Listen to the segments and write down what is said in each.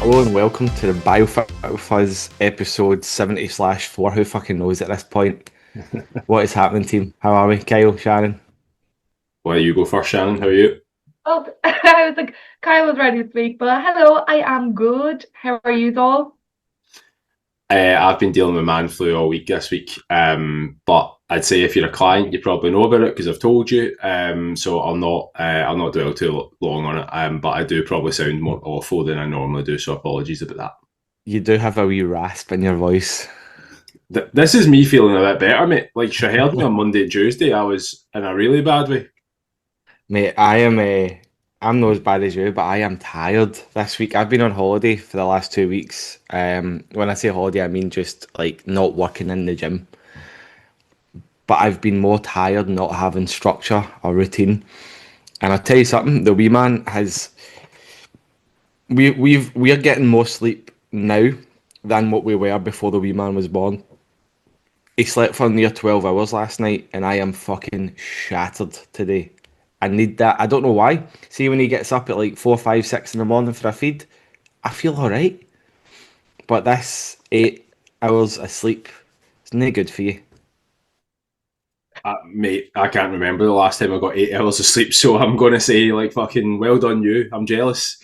Hello and welcome to the Biofit Fuzz episode 70/4. Who fucking knows at this point? What is happening, team? How are we? Kyle, Shannon? Why you go first, Shannon? How are you? Oh, I was like, Kyle was ready to speak, but hello, I am good. How are you all? I've been dealing with man flu all week this week, but I'd say if you're a client, you probably know about it because I've told you. So I'll not dwell too long on it. But I do probably sound more awful than I normally do. So apologies about that. You do have a wee rasp in your voice. This is me feeling a bit better, mate. Like she heard me on Monday and Tuesday, I was in a really bad way. Mate, I'm not as bad as you, but I am tired this week. I've been on holiday for the last 2 weeks. When I say holiday, I mean just like not working in the gym. But I've been more tired not having structure or routine. And I'll tell you something, the wee man has we're getting more sleep now than what we were before the wee man was born. He slept for near 12 hours last night and I am fucking shattered today. I need that. I don't know why. See, when he gets up at like 4, 5, 6 in the morning for a feed, I feel alright. But this 8 hours of sleep is no good for you. Mate, I can't remember the last time I got 8 hours of sleep, so I'm going to say, like, fucking well done, you. I'm jealous.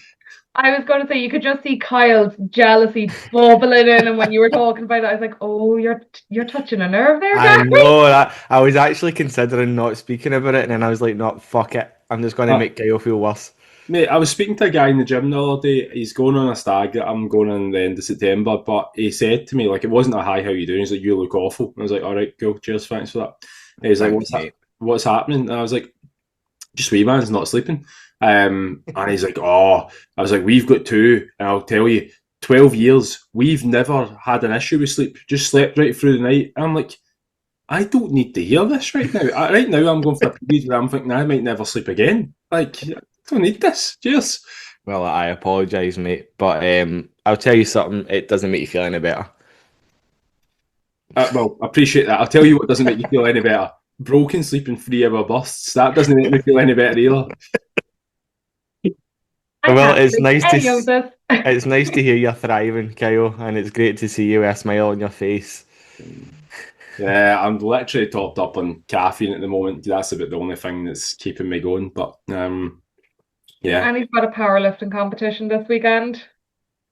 I was going to say you could just see Kyle's jealousy bubbling in, and when you were talking about it, I was like, "Oh, you're touching a nerve there, I Gary." know that. I was actually considering not speaking about it, and then I was like, "No, fuck it. I'm just going to Uh, make Kyle feel worse." Mate, I was speaking to a guy in the gym the other day. He's going on a stag that I'm going on the end of September, but he said to me, like, it wasn't a hi, how you doing? He's like, you look awful. And I was like, all right, cool, cheers, thanks for that. And he's like, Thanks, mate. what's happening? And I was like, just wee man's not sleeping. And he's like, oh, I was like, we've got two, and I'll tell you, 12 years, we've never had an issue with sleep, just slept right through the night. And I'm like, I don't need to hear this right now. Right now, I'm going for a period where I'm thinking I might never sleep again. Like, I don't need this. Cheers. Well, I apologise, mate, but I'll tell you something. It doesn't make you feel any better. Well, I appreciate that. I'll tell you what doesn't make you feel any better. Broken sleep and 3 hour bursts. That doesn't make me feel any better either. I Well, can't think any of this. it's nice to hear you're thriving, Kyle, and it's great to see you with a smile on your face. Yeah, I'm literally topped up on caffeine at the moment. That's about the only thing that's keeping me going. But yeah. And he's got a powerlifting competition this weekend.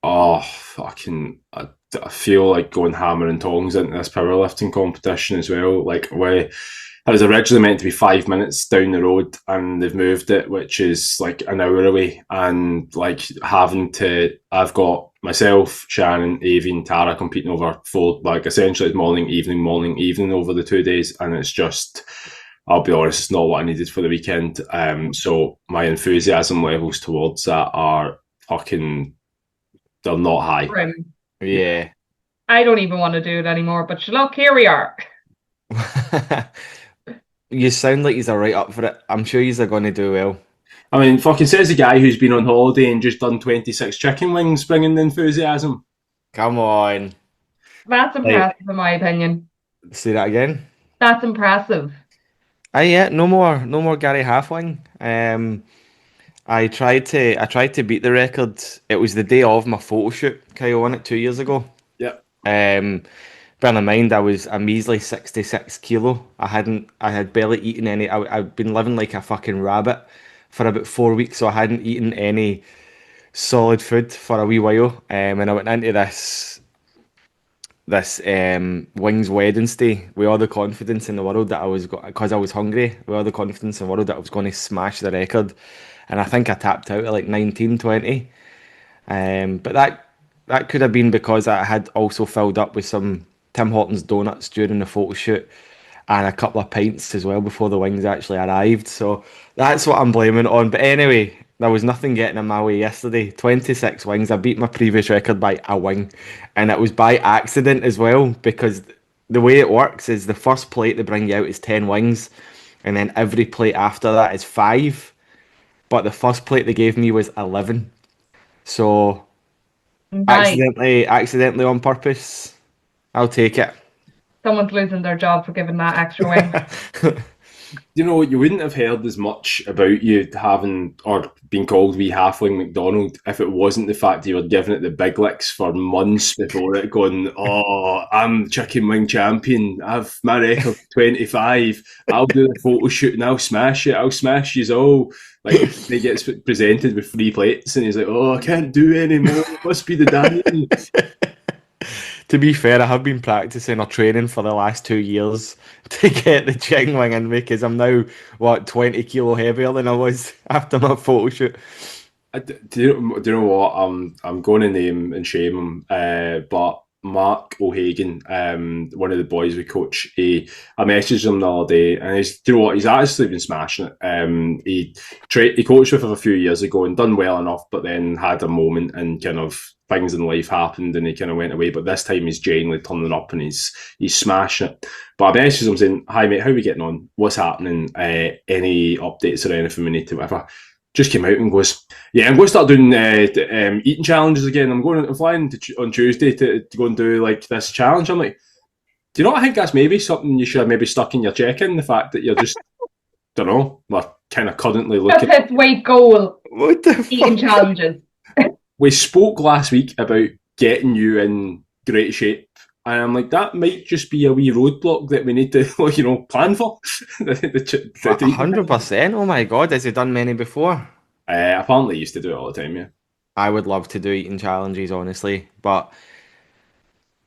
Oh, fucking. I feel like going hammer and tongs into this powerlifting competition as well. Like, it was originally meant to be 5 minutes down the road, and they've moved it, which is like an hour away. And like I've got myself, Shannon, Avi, and Tara competing over four, like essentially it's morning, evening over the 2 days, and it's just. I'll be honest, it's not what I needed for the weekend. So my enthusiasm levels towards that are fucking. They're not high. Grim. Yeah. I don't even want to do it anymore, but look, here we are. You sound like you're right up for it. I'm sure you're going to do well. I mean, fucking says the guy who's been on holiday and just done 26 chicken wings, bringing the enthusiasm. Come on. That's Like, impressive, in my opinion. say that again. That's impressive. Yeah, no more Gary Halfling. I tried to beat the record. It was the day of my photo shoot, Kyle, on it 2 years ago. Yeah. Bear in mind, I was a measly 66 kilo. I had barely eaten any. I've been living like a fucking rabbit for about 4 weeks, so I hadn't eaten any solid food for a wee while. And I went into this wings Wednesday with all the confidence in the world that I was because I was hungry, with all the confidence in the world that I was going to smash the record, and I think I tapped out at like 19, 20. But that could have been because I had also filled up with some Tim Hortons donuts during the photo shoot and a couple of pints as well before the wings actually arrived. So that's what I'm blaming it on. But anyway, there was nothing getting in my way yesterday. 26 wings. I beat my previous record by a wing. And it was by accident as well, because the way it works is the first plate they bring you out is 10 wings. And then every plate after that is 5. But the first plate they gave me was 11. So Nice. accidentally on purpose. I'll take it. Someone's losing their job for giving that extra wing. You know, you wouldn't have heard as much about you having or being called wee halfling McDonald if it wasn't the fact you were giving it the big licks for months before it, going, "Oh, I'm chicken wing champion. I've my record 25. I'll do the photo shoot and I'll smash it. I'll smash you all." Like he gets presented with 3 plates and he's like, "Oh, I can't do any more. It must be the dying." To be fair, I have been practicing or training for the last 2 years to get the chicken wing in me because I'm now, what, 20 kilo heavier than I was after my photo shoot. Do you know what? I'm going to name and shame him, but Mark O'Hagan, one of the boys we coach, I messaged him the other day, and do you know what? He's actually been smashing it. He coached with us a few years ago and done well enough, but then had a moment and kind of things in life happened and he kind of went away. But this time he's genuinely turning up and he's smashing it. But I messaged him saying, "Hi mate, how are we getting on? What's happening? Any updates or anything we need to whatever?" Just came out and goes, "Yeah, I'm going to start doing eating challenges again. I'm flying on Tuesday to go and do like this challenge." I'm like, "Do you know what? I think that's maybe something you should have maybe stuck in your check-in. The fact that you're just, don't know, we're kind of currently That's looking." his weight goal. What the Eating fuck? challenges. We spoke last week about getting you in great shape. And I'm like, that might just be a wee roadblock that we need to, plan for. The 100%. Oh my God, has he done many before? apparently, he used to do it all the time, yeah. I would love to do eating challenges, honestly, but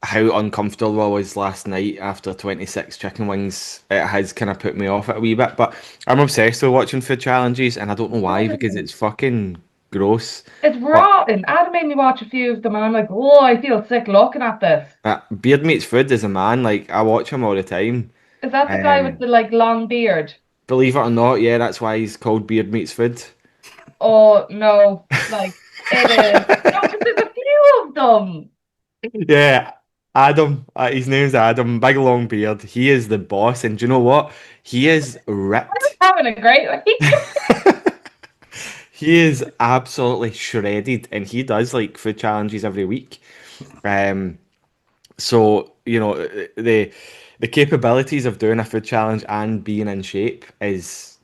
how uncomfortable I was last night after 26 chicken wings, it has kind of put me off it a wee bit. But I'm obsessed with watching food challenges, and I don't know why, because it's fucking gross. It's But rotten. Adam made me watch a few of them, and I'm like, oh, I feel sick looking at this. Beard Meats Food is a man, like, I watch him all the time. Is that the guy with Um, the like long beard? Believe it or not, yeah, that's why he's called Beard Meats Food. Oh no, like it is. No, because there's a few of them. Yeah, Adam. His name's Adam. Big long beard. He is the boss, and do you know what? He is ripped. Having a great week. He is absolutely shredded, and he does like food challenges every week. Um, so the capabilities of doing a food challenge and being in shape is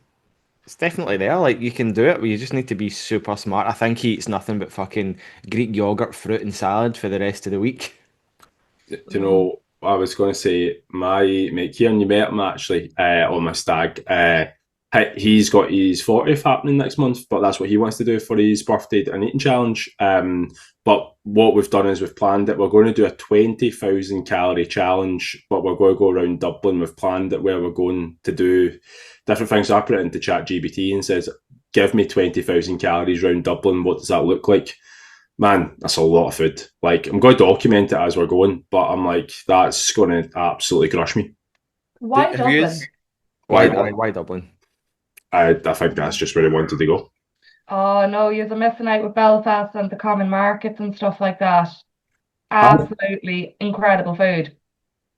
it's definitely there. Like you can do it, but you just need to be super smart. I think he eats nothing but fucking Greek yogurt, fruit, and salad for the rest of the week. Do you know, I was going to say, my mate Kieran, you met him actually on my stag. He's got his 40th happening next month, but that's what he wants to do for his birthday, an eating challenge. But what we've done is we've planned it. We're going to do a 20,000 calorie challenge, but we're going to go around Dublin. We've planned it where we're going to do different things. So I put it into ChatGPT and says, "Give me 20,000 calories around Dublin. What does that look like?" Man, that's a lot of food. Like, I'm going to document it as we're going, but I'm like, that's going to absolutely crush me. Why Have you? Dublin? Why Why Dublin? I think that's just where I wanted to go. Oh no, you're missing out with Belfast and the common markets and stuff like that. I, Absolutely incredible food.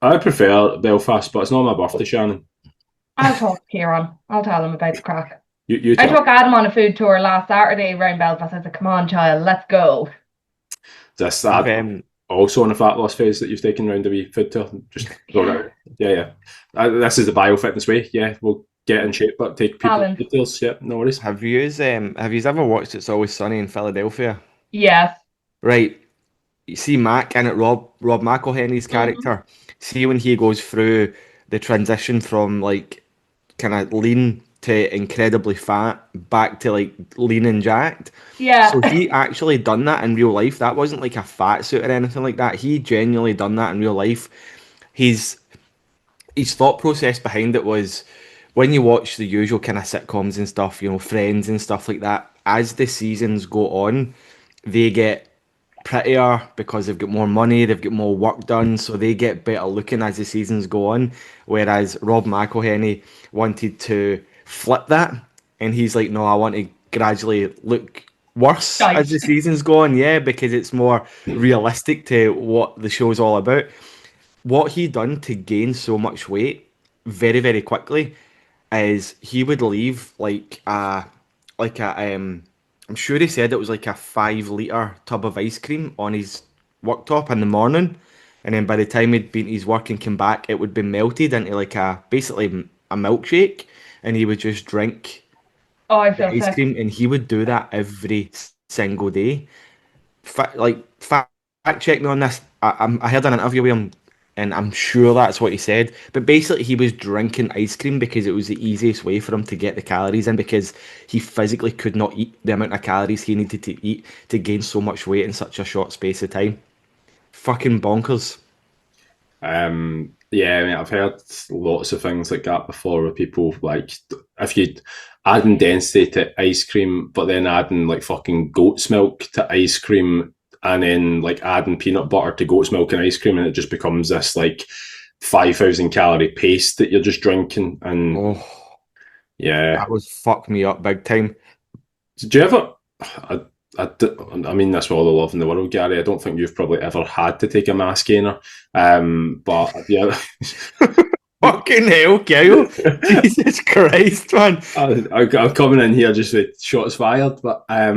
I prefer Belfast, but it's not my birthday, Shannon. I'll talk to Kieran. I'll tell him about the crack. You I tell. took Adam on a food tour last Saturday around Belfast. I said, "Come on, child, let's go." This I've that also on a fat loss phase that you've taken around the wee food tour. Just throw it out. Yeah. This is the biofitness way. Yeah, we'll get in shape, but take people Balance. details. Yeah, no worries. have you ever watched It's Always Sunny in Philadelphia? Yes. Right. You see Mac in it, Rob McElhenney's Mhm. character. See when he goes through the transition from like kind of lean to incredibly fat back to like lean and jacked. Yeah. So he actually done that in real life. That wasn't like a fat suit or anything like that. He genuinely done that in real life. His his thought process behind it was when you watch the usual kind of sitcoms and stuff, Friends and stuff like that, as the seasons go on, they get prettier because they've got more money, they've got more work done, so they get better looking as the seasons go on. Whereas Rob McElhenney wanted to flip that, and he's like, no, I want to gradually look worse as Shite. the seasons go on, yeah, because it's more realistic to what the show's all about. What he done to gain so much weight very, very quickly is he would leave like a I'm sure he said it was like a 5 litre tub of ice cream on his worktop in the morning, and then by the time he'd been to his work and come back, it would be melted into like a basically a milkshake, and he would just drink Oh, I the feel ice sick. cream, and he would do that every single day. Fact check me on this. I heard an interview with him, and I'm sure that's what he said. But basically, he was drinking ice cream because it was the easiest way for him to get the calories in because he physically could not eat the amount of calories he needed to eat to gain so much weight in such a short space of time. Fucking bonkers. Yeah, I mean, I've heard lots of things like that before where people like if you adding density to ice cream, but then adding like fucking goat's milk to ice cream, and then like adding peanut butter to goat's milk and ice cream, and it just becomes this like 5,000 calorie paste that you're just drinking. And Oh, yeah, that was fuck me up big time. did you ever? I, I mean this with all the love in the world, Gary. I don't think you've probably ever had to take a mass gainer, but yeah. Fucking hell, Kyle. Jesus Christ, man. I'm coming in here just with shots fired, but I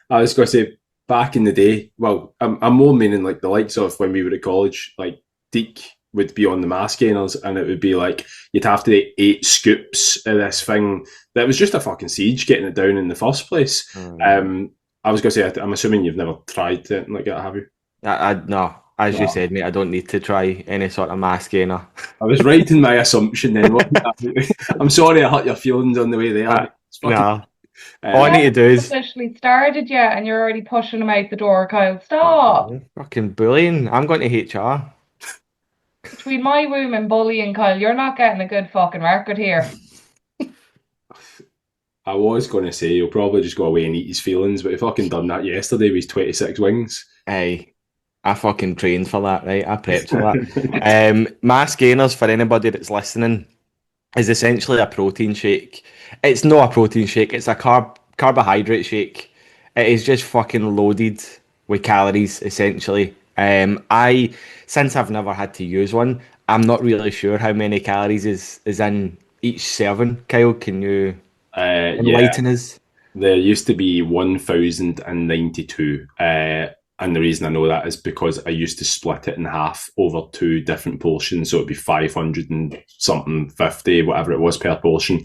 was going to say back in the day. Well, I'm more meaning like the likes of when we were at college. Like Deke would be on the mass gainers, and it would be like you'd have to eat 8 scoops of this thing that was just a fucking siege getting it down in the first place. I was going to say I'm assuming you've never tried it like that, have you? No, as you No. said, mate, I don't need to try any sort of mass gainer. I was right in my assumption then. I'm sorry I hurt your feelings on the way there. Mate. It's fucking, No. All I We need to haven't do is officially started yet, and you're already pushing him out the door, Kyle. Stop. fucking bullying. I'm going to HR. Between my womb and bullying, Kyle, you're not getting a good fucking record here. I was going to say he'll probably just go away and eat his feelings, but he fucking done that yesterday with his 26 wings. Hey, I fucking trained for that, right? I prepped for that. Mass gainers, for anybody that's listening, is essentially a protein shake. It's not a protein shake, it's a carbohydrate shake. It is just fucking loaded with calories, essentially. Since I've never had to use one, I'm not really sure how many calories is in each serving. Kyle, can you Yeah, enlighten us? there used to be 1,092. And the reason I know that is because I used to split it in half over 2 different portions. So it'd be 500 and something, 50, whatever it was per portion.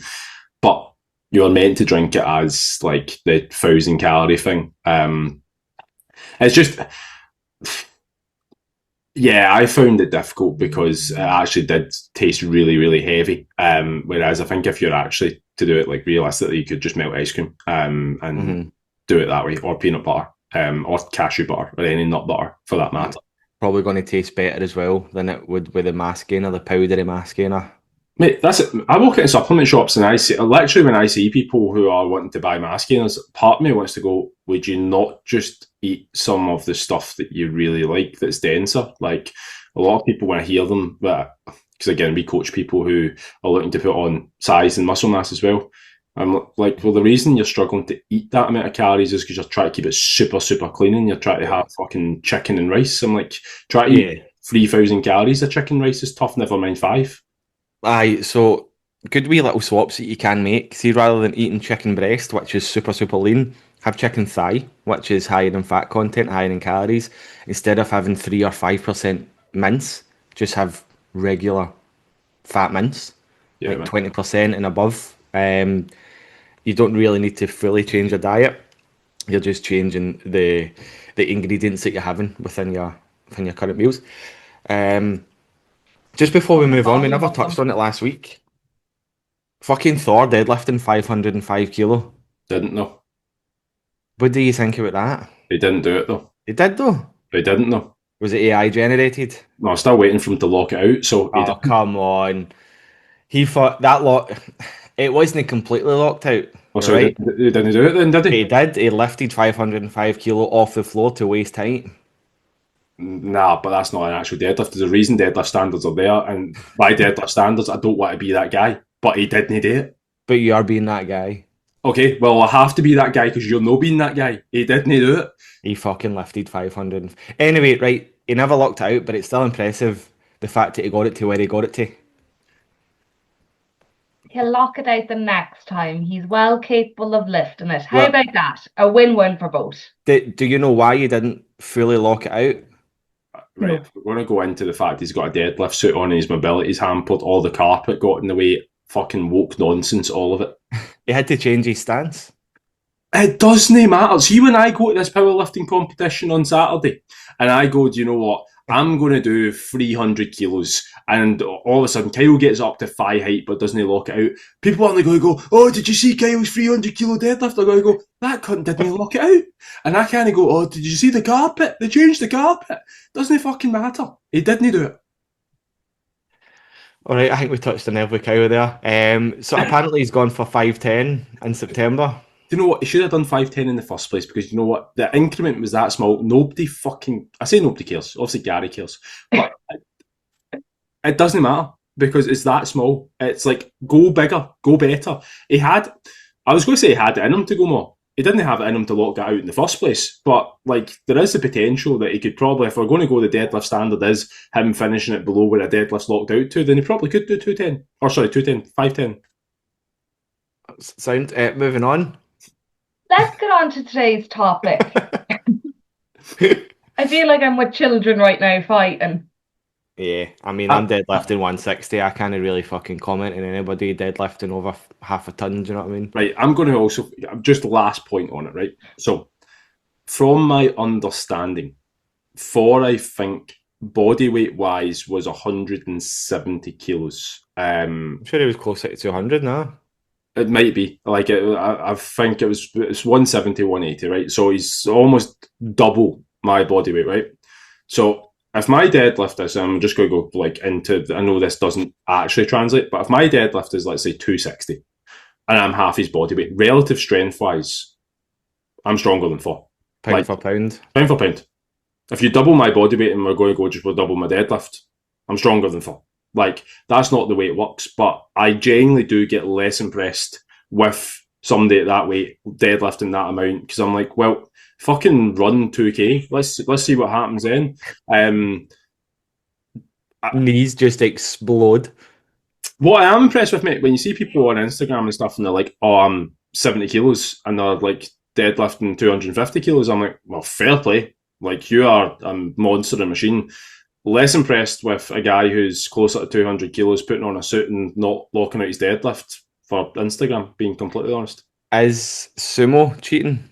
But you're meant to drink it as like the 1,000 calorie thing. It's just, yeah, I found it difficult because it actually did taste really, really heavy. Whereas I think if you're actually to do it like realistically, you could just melt ice cream and do it that way, or peanut butter, or cashew butter, or any nut butter for that matter. Probably going to taste better as well than it would with the mass gainer, the powdery mass gainer. Mate, that's it. I walk into supplement shops and I see, literally when I see people who are wanting to buy mass gainers, part of me wants to go, would you not just eat some of the stuff that you really like that's denser? Like a lot of people, when I hear them, because again, we coach people who are looking to put on size and muscle mass as well. I'm like, well, the reason you're struggling to eat that amount of calories is because you're trying to keep it super, super clean and you're trying to have fucking chicken and rice. I'm like, try to eat 3,000 calories of chicken rice is tough, never mind 5. Aye, so good wee little swaps that you can make. See, rather than eating chicken breast, which is super, super lean, have chicken thigh, which is higher in fat content, higher in calories. Instead of having 3 or 5% mince, just have regular fat mince, Yeah, like man. 20% and above. You don't really need to fully change your diet. You're just changing the ingredients that you're having within your current meals. Just before we move on, we never touched on it last week. Fucking Thor deadlifting 505 kilo. Didn't know. What do you think about that? They didn't do it though. He did though. They didn't know. Was it AI generated? No, I'm still waiting for him to lock it out. So he Oh, didn't. come on. He thought that lock. It wasn't completely locked out, Oh, so right? he didn't do it then, did But he? he did. He lifted 505 kilo off the floor to waist height. Nah, but that's not an actual deadlift. There's a reason deadlift standards are there, and by deadlift standards, I don't want to be that guy. But he didn't do it. But you are being that guy. Okay, well, I have to be that guy because you're not being that guy. He didn't do it. He fucking lifted 500. Anyway, right. He never locked it out, but it's still impressive the fact that he got it to where he got it to. He'll lock it out the next time. He's well capable of lifting it. How Well, about that? A win-win for both. do you know why you didn't fully lock it out? Right, No. we're going to go into the fact he's got a deadlift suit on, his mobility's hampered, all the carpet got in the way. fucking woke nonsense, all of it. He had to change his stance. It doesn't matter. See, when I go to this powerlifting competition on Saturday, and I go, do you know what? I'm going to do 300 kilos, and all of a sudden Kyle gets up to thigh height but doesn't lock it out. People aren't going to go, oh, did you see Kyle's 300 kilo deadlift? They're going to go, that cunt didn't lock it out. And I can't go, oh, did you see the carpet? They changed the carpet. Doesn't fucking matter. He didn't do it. All right, I think we touched on every cow there. So apparently he's gone for 5'10" in September. Do you know what? He should have done 5'10" in the first place, because you know what? The increment was that small. Nobody fucking... I say nobody cares. Obviously Gary cares. But it doesn't matter, because it's that small. It's like, go bigger, go better. I was going to say he had it in him to go more. He didn't have it in him to lock that out in the first place. But like, there is the potential that he could probably, if we're going to go the deadlift standard is him finishing it below where a deadlift's locked out to, then he probably could do 210. Or sorry, 210, 5'10". Sound. Moving on. Let's get on to today's topic. I feel like I'm with children right now fighting. Yeah, I mean, I'm deadlifting 160. I can't really fucking comment on anybody deadlifting over half a ton. Do you know what I mean? Right, I'm going to also, just last point on it, right? So, from my understanding, Thor, I think, body weight wise, was 170 kilos. I'm sure he was closer to 200 now. It might be. Like, I think it's 170, 180, right? So he's almost double my body weight, right? So if my deadlift is, I'm just going to go like into, I know this doesn't actually translate, but if my deadlift is, let's say, 260, and I'm half his body weight, relative strength wise, I'm stronger than Thor. Pound for pound. Pound for pound. If you double my body weight and we're going to go just with double my deadlift, I'm stronger than Thor. Like, that's not the way it works, but I genuinely do get less impressed with somebody at that weight deadlifting that amount, because I'm like, well, fucking run 2K. Let's see what happens then. Knees just explode. What I am impressed with, mate, when you see people on Instagram and stuff and they're like, oh, I'm 70 kilos, and they're like deadlifting 250 kilos, I'm like, well, fair play. Like, you are a monster and machine. Less impressed with a guy who's closer to 200 kilos putting on a suit and not locking out his deadlift for Instagram, being completely honest. Is sumo cheating?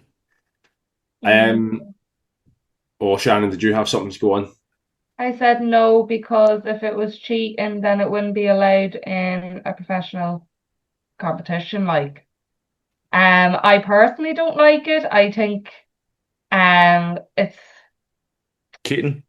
Oh, Shannon, did you have something to go on? I said no, because if it was cheating, then it wouldn't be allowed in a professional competition. Like, I personally don't like it. I think it's Cheating?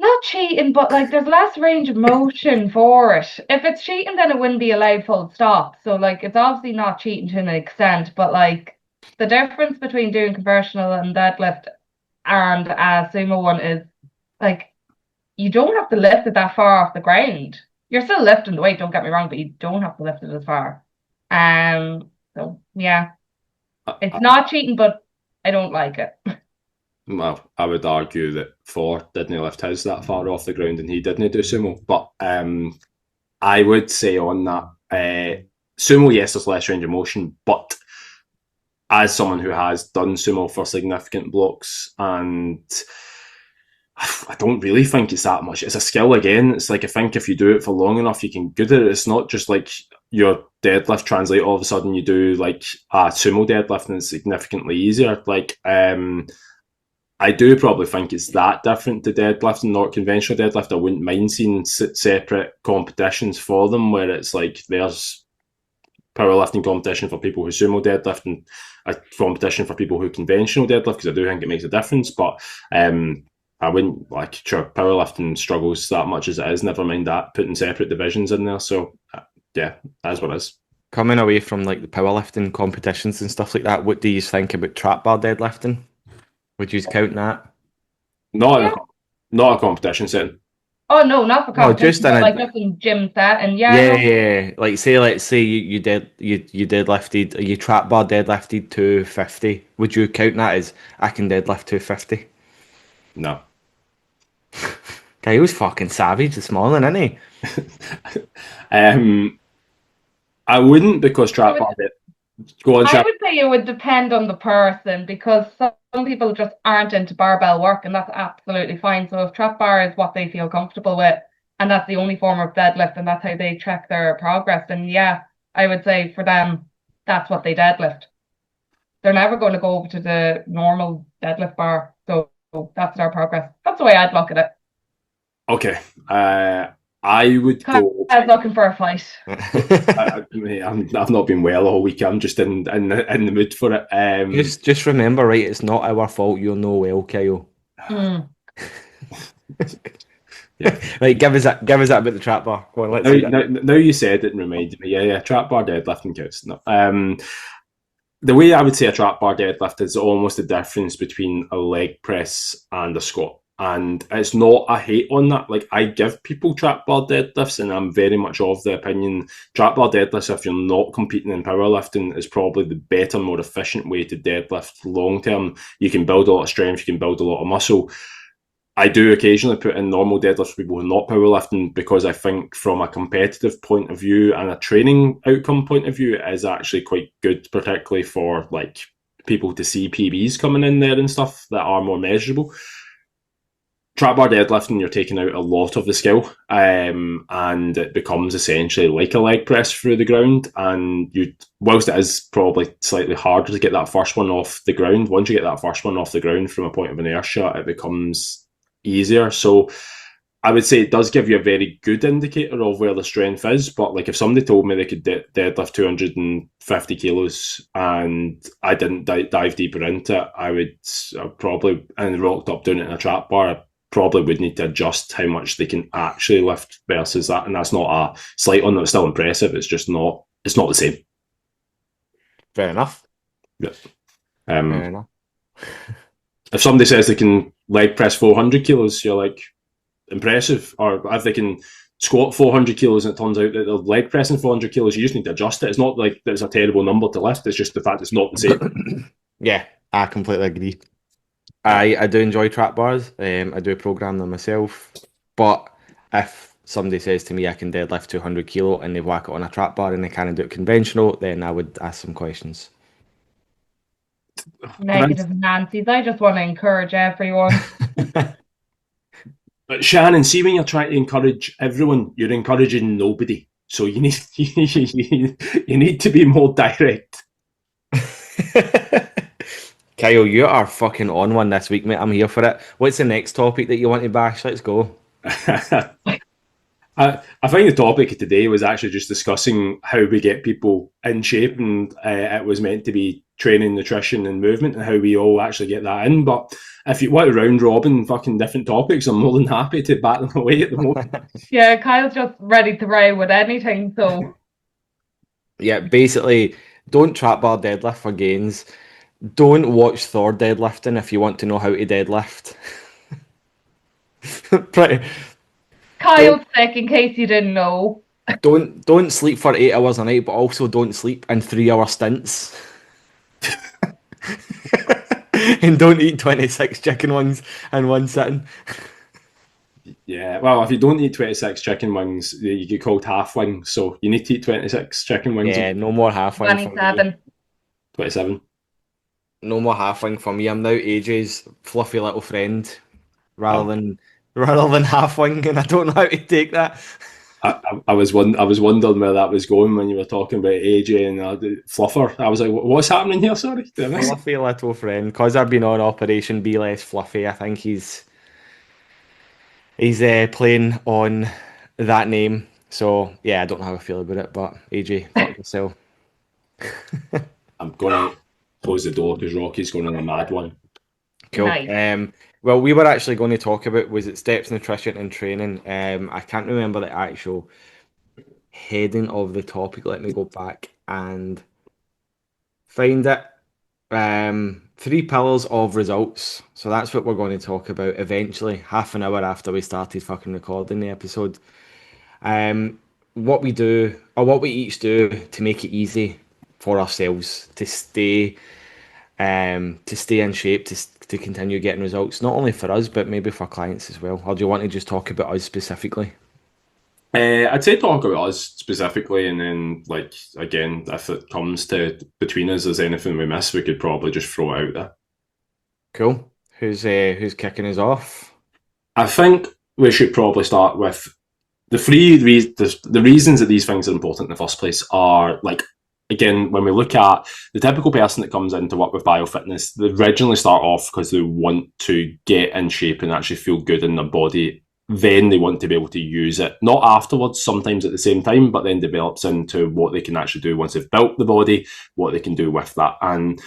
not cheating, but like there's less range of motion for it. If it's cheating, then it wouldn't be allowed full stop. So like, it's obviously not cheating to an extent, but like the difference between doing conventional and deadlift and a sumo one is like, you don't have to lift it that far off the ground. You're still lifting the weight, don't get me wrong, but you don't have to lift it as far. So yeah, it's not cheating, but I don't like it. Well, I would argue that Thor didn't lift his that far off the ground and he didn't do sumo. But I would say on that, sumo, yes, there's less range of motion, but as someone who has done sumo for significant blocks, and I don't really think it's that much. It's a skill again. It's like, I think if you do it for long enough, you can get it. It's not just like your deadlift translate, all of a sudden you do like a sumo deadlift and it's significantly easier. Like, I do probably think it's that different to deadlift and not conventional deadlift. I wouldn't mind seeing separate competitions for them, where it's like there's powerlifting competition for people who sumo deadlift and a competition for people who conventional deadlift, because I do think it makes a difference. But I wouldn't, like, sure, powerlifting struggles that much as it is, never mind that, putting separate divisions in there. So yeah, that's what it is. Coming away from like the powerlifting competitions and stuff like that, what do you think about trap bar deadlifting? Would you count that? Not a competition setting. Oh no, not for competition, just but just in gym set, and yeah. Like, let's say you deadlifted, you trap bar deadlifted 250. Would you count that as I can deadlift 250? No. Guy was fucking savage this morning, isn't he? I wouldn't, because trap bar. Go on, I would say it would depend on the person, because some people just aren't into barbell work, and that's absolutely fine. So if trap bar is what they feel comfortable with, and that's the only form of deadlift, and that's how they track their progress. And yeah, I would say for them, that's what they deadlift. They're never going to go over to the normal deadlift bar. So that's their progress. That's the way I'd look at it. Okay. I would go. I was looking for a fight. I've not been well all week. I'm just in the mood for it. Just remember, right? It's not our fault. You're no well, Kyle. Yeah. Right, give us that about the trap bar. Go on, let's see that. Now you said it and reminded me. Yeah, trap bar deadlifting counts. No. The way I would say a trap bar deadlift is almost the difference between a leg press and a squat. And it's not a hate on that. Like, I give people trap bar deadlifts, and I'm very much of the opinion trap bar deadlifts, if you're not competing in powerlifting, is probably the better, more efficient way to deadlift long term. You can build a lot of strength, you can build a lot of muscle. I do occasionally put in normal deadlifts for people who are not powerlifting, because I think from a competitive point of view and a training outcome point of view, it is actually quite good, particularly for like people to see PBs coming in there and stuff that are more measurable. Trap bar deadlifting, you're taking out a lot of the skill, and it becomes essentially like a leg press through the ground. And whilst it is probably slightly harder to get that first one off the ground, once you get that first one off the ground from a point of inertia, it becomes easier. So I would say it does give you a very good indicator of where the strength is. But like, if somebody told me they could deadlift 250 kilos and I didn't dive deeper into it, I would probably, and rocked up doing it in a trap bar, I probably would need to adjust how much they can actually lift versus that. And that's not a slight on that. It's still impressive. It's just not. It's not the same. Fair enough. Yeah. Fair enough. If somebody says they can leg press 400 kilos, you're like, impressive. Or if they can squat 400 kilos and it turns out that they're leg pressing 400 kilos, you just need to adjust it. It's not like it's a terrible number to lift. It's just the fact it's not the same. Yeah, I completely agree. I do enjoy trap bars. I do program them myself. But if somebody says to me I can deadlift 200 kilo and they whack it on a trap bar and they can't do it conventional, then I would ask some questions. Negative Nancy's. I just want to encourage everyone. But Shannon, see, when you're trying to encourage everyone, you're encouraging nobody. So you need you need to be more direct. Kyle, you are fucking on one this week, mate. I'm here for it. What's the next topic that you want to bash? Let's go. I think the topic of today was actually just discussing how we get people in shape, and it was meant to be training, nutrition, and movement, and how we all actually get that in. But if you want to round robin fucking different topics, I'm more than happy to bat them away at the moment. Yeah, Kyle's just ready to row with anything. So yeah, basically, don't trap bar deadlift for gains. Don't watch Thor deadlifting if you want to know how to deadlift. Pretty. Kyle's sick, in case you didn't know. Don't sleep for 8 hours a night, but also don't sleep in 3-hour stints. And don't eat 26 chicken wings in one sitting. Yeah, well, if you don't eat 26 chicken wings, you get called half wings. So you need to eat 26 chicken wings. Yeah, no more half wing for me. 27. No more half wing for me. I'm now AJ's fluffy little friend, rather than half wing, and I don't know how to take that. I was wondering where that was going when you were talking about AJ and Fluffer. I was like, what's happening here? Sorry, fluffy little friend. Because I've been on Operation Be Less Fluffy, I think he's playing on that name. So yeah, I don't know how I feel about it, but AJ, fuck yourself. I'm gonna close the door because Rocky's going on a mad one. Cool. Nice. Well, we were actually going to talk about, was it steps, nutrition and training? I can't remember the actual heading of the topic. Let me go back and find it. 3 pillars of results. So that's what we're going to talk about eventually, half an hour after we started fucking recording the episode. What we do, or what we each do to make it easy for ourselves to stay in shape, to continue getting results, not only for us, but maybe for clients as well. Or do you want to just talk about us specifically? I'd say talk about us specifically, and then, like, again, if it comes to between us, there's anything we miss, we could probably just throw it out there. Cool. Who's kicking us off? I think we should probably start with the reasons that these things are important in the first place are like, again, when we look at the typical person that comes in to work with biofitness, they originally start off because they want to get in shape and actually feel good in their body. Then they want to be able to use it, not afterwards, sometimes at the same time, but then develops into what they can actually do once they've built the body, what they can do with that. And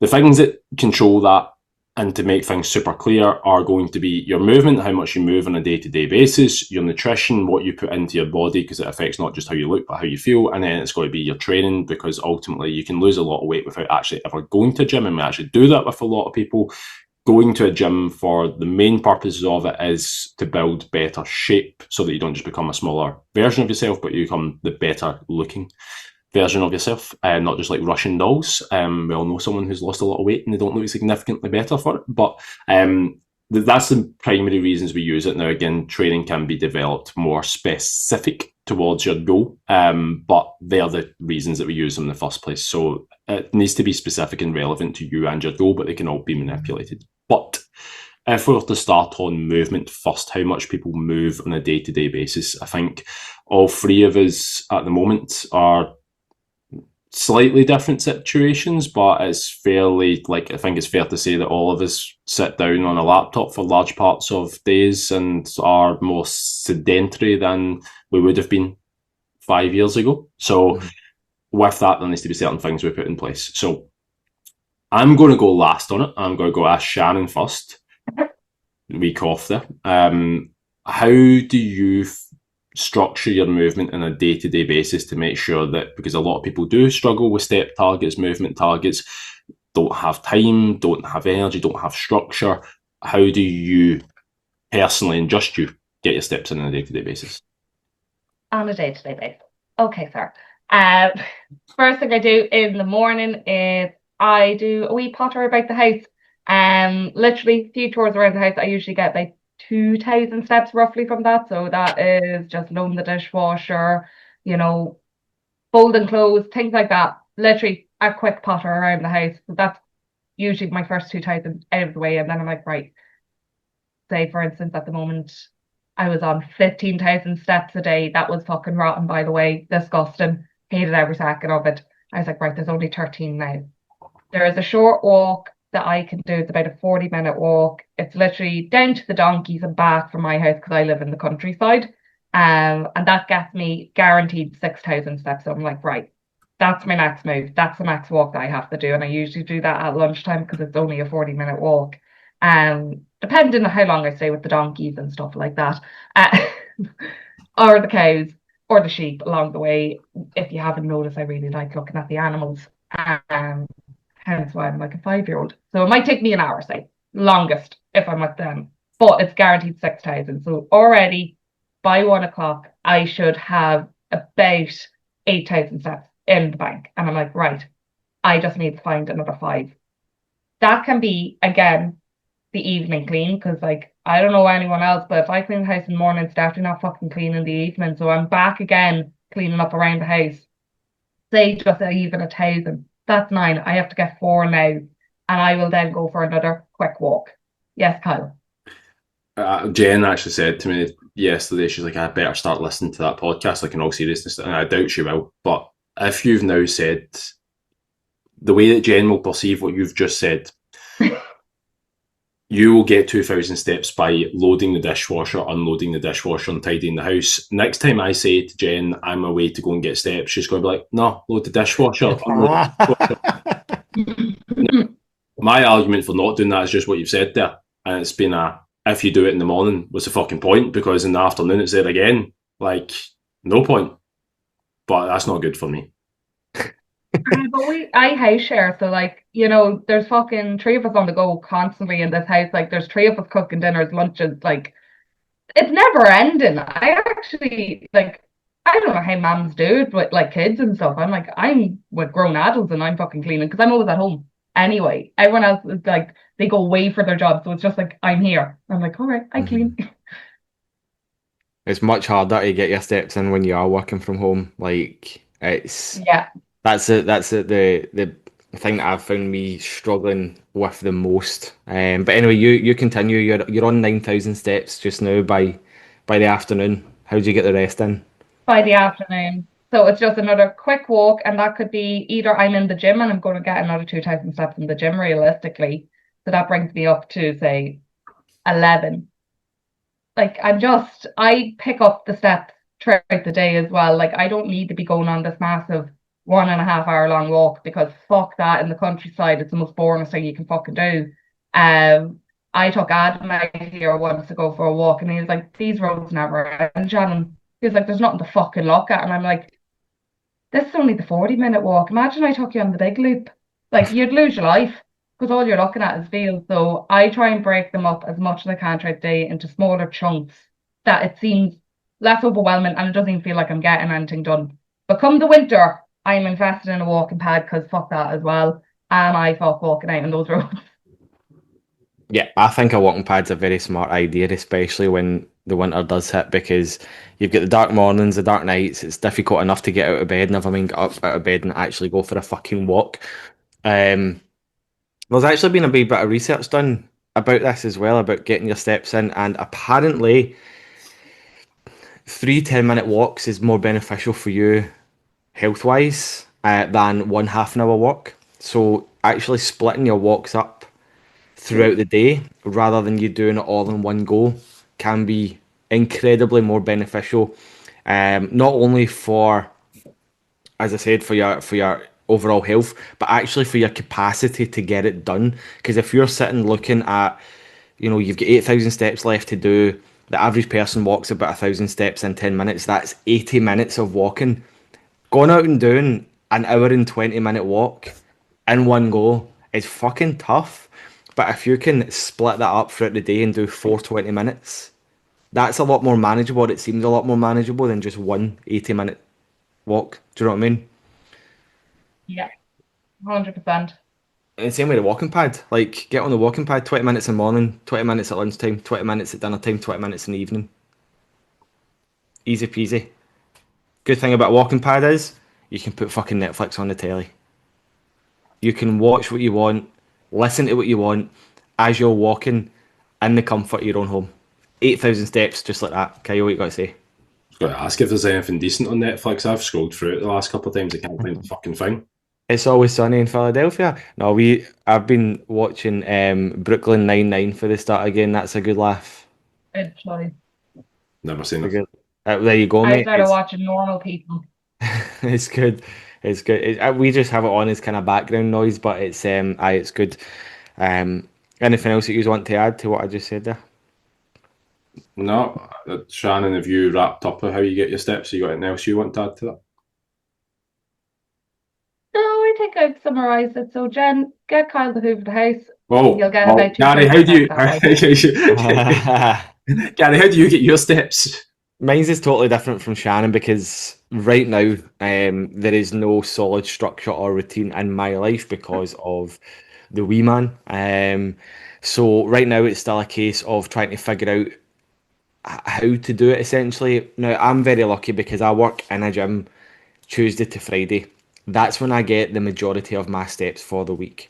the things that control that and to make things super clear are going to be your movement, how much you move on a day-to-day basis, your nutrition, what you put into your body, because it affects not just how you look, but how you feel. And then it's going to be your training, because ultimately you can lose a lot of weight without actually ever going to a gym. And we actually do that with a lot of people. Going to a gym for the main purposes of it is to build better shape so that you don't just become a smaller version of yourself, but you become the better looking version of yourself, not just like Russian dolls. We all know someone who's lost a lot of weight and they don't look significantly better for it. But that's the primary reasons we use it. Now, again, training can be developed more specific towards your goal, but they are the reasons that we use them in the first place. So it needs to be specific and relevant to you and your goal, but they can all be manipulated. But if we were to start on movement first, how much people move on a day-to-day basis, I think all three of us at the moment are slightly different situations, but it's fairly, like, I think it's fair to say that all of us sit down on a laptop for large parts of days and are more sedentary than we would have been 5 years ago. So with that, there needs to be certain things we put in place. So I'm going to go last on it. I'm going to go ask Shannon first. Week off there. How do you structure your movement on a day-to-day basis to make sure that, because a lot of people do struggle with step targets, movement targets, don't have time, don't have energy, don't have structure, how do you personally, and just you, get your steps in on a day-to-day basis? On a day-to-day basis. Okay, sir. First thing I do in the morning is I do a wee potter about the house. Literally a few chores around the house. I usually get like 2,000 steps roughly from that. So that is just loading the dishwasher, folding clothes, things like that. Literally a quick potter around the house. So that's usually my first 2,000 out of the way. And then I'm like, right, say for instance, at the moment, I was on 15,000 steps a day. That was fucking rotten, by the way. Disgusting. Hated every second of it. I was like, right, there's only 13 now. There is a short walk that I can do. It's about a 40-minute walk. It's literally down to the donkeys and back from my house because I live in the countryside. And that gets me guaranteed 6,000 steps. So I'm like, right, that's my next move. That's the next walk that I have to do. And I usually do that at lunchtime because it's only a 40-minute walk. Depending on how long I stay with the donkeys and stuff like that, or the cows or the sheep along the way. If you haven't noticed, I really like looking at the animals. Hence why I'm like a 5-year-old. So it might take me an hour, say, longest if I'm with them, but it's guaranteed 6,000. So already by 1 o'clock, I should have about 8,000 steps in the bank. And I'm like, right, I just need to find another 5. That can be, again, the evening clean, because like, I don't know anyone else, but if I clean the house in the morning, it's definitely not fucking clean in the evening. So I'm back again, cleaning up around the house. Say just even 1,000. That's 9. I have to get 4 now, and I will then go for another quick walk. Yes, Kyle. Jen actually said to me yesterday, she's like, I better start listening to that podcast, like in all seriousness, and I doubt she will. But if you've now said the way that Jen will perceive what you've just said, you will get 2,000 steps by loading the dishwasher, unloading the dishwasher, and tidying the house. Next time I say to Jen, I'm away to go and get steps, she's going to be like, no, load the dishwasher. Unload the dishwasher. My argument for not doing that is just what you've said there. And it's been if you do it in the morning, what's the fucking point? Because in the afternoon it's there again. Like, no point. But that's not good for me. I house share, so like, there's fucking 3 of us on the go constantly in this house. Like, there's 3 of us cooking dinners, lunches, like, it's never ending. I actually, like, I don't know how mums do it with like kids and stuff. I'm like, I'm with grown adults and I'm fucking cleaning because I'm always at home anyway. Everyone else is like, they go away for their job, so it's just like, I'm here. I'm like, all right, I clean. It's much harder to get your steps in when you are working from home. Like, it's that's it. The thing that I've found me struggling with the most. But anyway, you continue. You're on 9,000 steps just now by the afternoon. How do you get the rest in? by the afternoon. So it's just another quick walk, and that could be either I'm in the gym and I'm going to get another 2,000 steps in the gym realistically. So that brings me up to say 11. Like I pick up the steps throughout the day as well. Like I don't need to be going on this massive 1.5 hour long walk because fuck that in the countryside. It's the most boring thing you can fucking do. I took Adam out here once to go for a walk, and he was like, "These roads never end, Shannon." He was like, "There's nothing to fucking look at," and I'm like, "This is only the 40-minute walk. Imagine I took you on the big loop. Like you'd lose your life because all you're looking at is fields." So I try and break them up as much as I can throughout the day into smaller chunks that it seems less overwhelming and it doesn't even feel like I'm getting anything done. But come the winter, I'm invested in a walking pad because fuck that as well. And I fuck walking out on those roads. Yeah, I think a walking pad's a very smart idea, especially when the winter does hit, because you've got the dark mornings, the dark nights. It's difficult enough to get out of bed, never mind get up out of bed and actually go for a fucking walk. Um, there's actually been a wee bit of research done about this as well, about getting your steps in, and apparently three 10-minute walks is more beneficial for you health wise than one half an hour walk. So actually splitting your walks up throughout the day rather than you doing it all in one go can be incredibly more beneficial. Not only for, as I said, for your overall health, but actually for your capacity to get it done. Because if you're sitting looking at, you've got 8,000 steps left to do. The average person walks about 1,000 steps in 10 minutes. That's 80 minutes of walking. Going out and doing an hour and 20-minute walk in one go is fucking tough. But if you can split that up throughout the day and do 4 20 minutes, that's a lot more manageable. It seems a lot more manageable than just one 80-minute walk. Do you know what I mean? Yeah, 100%. And the same with the walking pad. Like, get on the walking pad, 20 minutes in the morning, 20 minutes at lunchtime, 20 minutes at dinner time, 20 minutes in the evening. Easy peasy. Good thing about a walking pad is you can put fucking Netflix on the telly. You can watch what you want, listen to what you want as you're walking in the comfort of your own home. 8,000 steps, just like that. Kyle, what you got to say? Got to ask if there's anything decent on Netflix. I've scrolled through it the last couple of times. I can't find the fucking thing. It's Always Sunny in Philadelphia. No, I've been watching Brooklyn Nine-Nine for the start again. That's a good laugh. Good choice. Never seen It's it. good. There you go, I mate. started watching Normal People. It's good. It's good. We just have it on as kind of background noise, but it's good. Anything else that you want to add to what I just said there? No, Shannon, have you wrapped up how you get your steps? You got anything else you want to add to that? No, I think I've summarised it. So, Jen, get Kyle to hoover the house. Oh, You'll get well, about Gary, how 2,000 do you, steps that way. Gary, how do you get your steps? Mine's is totally different from Shannon because right now there is no solid structure or routine in my life because of the wee man. So right now it's still a case of trying to figure out how to do it essentially. Now I'm very lucky because I work in a gym Tuesday to Friday. That's when I get the majority of my steps for the week.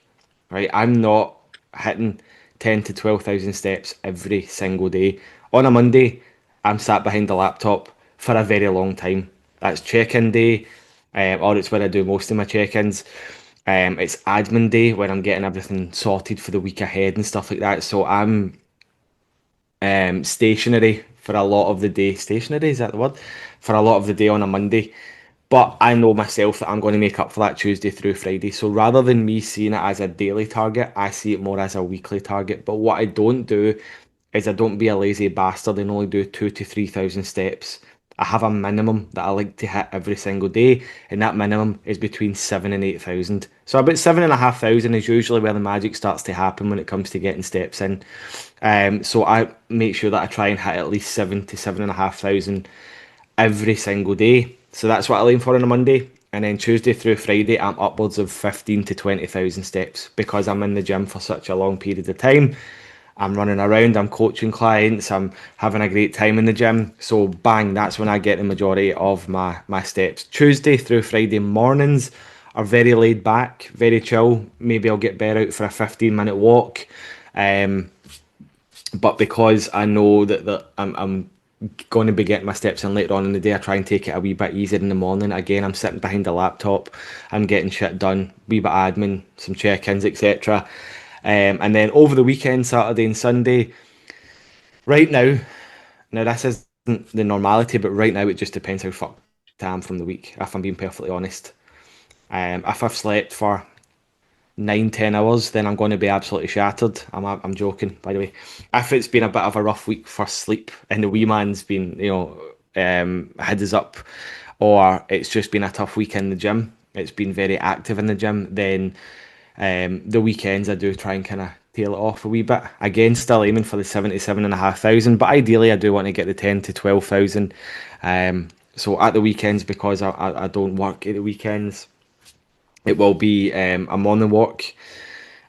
Right? I'm not hitting 10 to 12,000 steps every single day. On a Monday, I'm sat behind the laptop for a very long time. That's check-in day, or it's where I do most of my check-ins. It's admin day where I'm getting everything sorted for the week ahead and stuff like that. So I'm stationary for a lot of the day. Stationary, is that the word? For a lot of the day on a Monday. But I know myself that I'm going to make up for that Tuesday through Friday. So rather than me seeing it as a daily target, I see it more as a weekly target. But what I don't do is I don't be a lazy bastard and only do 2 to 3,000 steps. I have a minimum that I like to hit every single day, and that minimum is between 7 and 8,000. So about 7,500 is usually where the magic starts to happen when it comes to getting steps in. So I make sure that I try and hit at least 7 to 7,500 every single day. So that's what I aim for on a Monday. And then Tuesday through Friday, I'm upwards of 15 to 20,000 steps because I'm in the gym for such a long period of time. I'm running around, I'm coaching clients, I'm having a great time in the gym. So bang, that's when I get the majority of my steps. Tuesday through Friday mornings are very laid back, very chill. Maybe I'll get Bear out for a 15-minute walk. But because I know that I'm going to be getting my steps in later on in the day. I try and take it a wee bit easier in the morning. Again, I'm sitting behind the laptop, I'm getting shit done, wee bit of admin, some check-ins, etc. And then over the weekend, Saturday and Sunday, right now this isn't the normality, but right now it just depends how fucked I am from the week, if I'm being perfectly honest. If I've slept for 9, 10 hours, then I'm going to be absolutely shattered. I'm joking, by the way. If it's been a bit of a rough week for sleep and the wee man's been, had us up, or it's just been a tough week in the gym, it's been very active in the gym, then the weekends I do try and kind of tail it off a wee bit. Again, still aiming for the 77,500, but ideally I do want to get the 10 to 12,000. So at the weekends, because I don't work at the weekends, it will be a morning walk.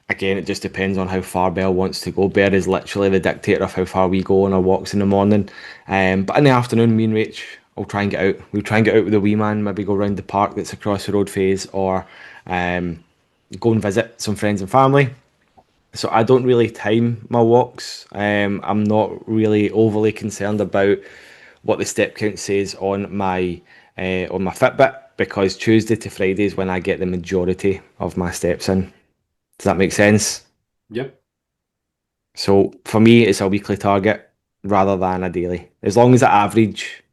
Again, it just depends on how far Belle wants to go. Bear is literally the dictator of how far we go on our walks in the morning. But in the afternoon, me and Rach will try and get out. We'll try and get out with the wee man, maybe go round the park that's across the road phase, or go and visit some friends and family. So I don't really time my walks. I'm not really overly concerned about what the step count says on my Fitbit, because Tuesday to Friday is when I get the majority of my steps in. Does that make sense? Yep. So for me, it's a weekly target rather than a daily. As long as I average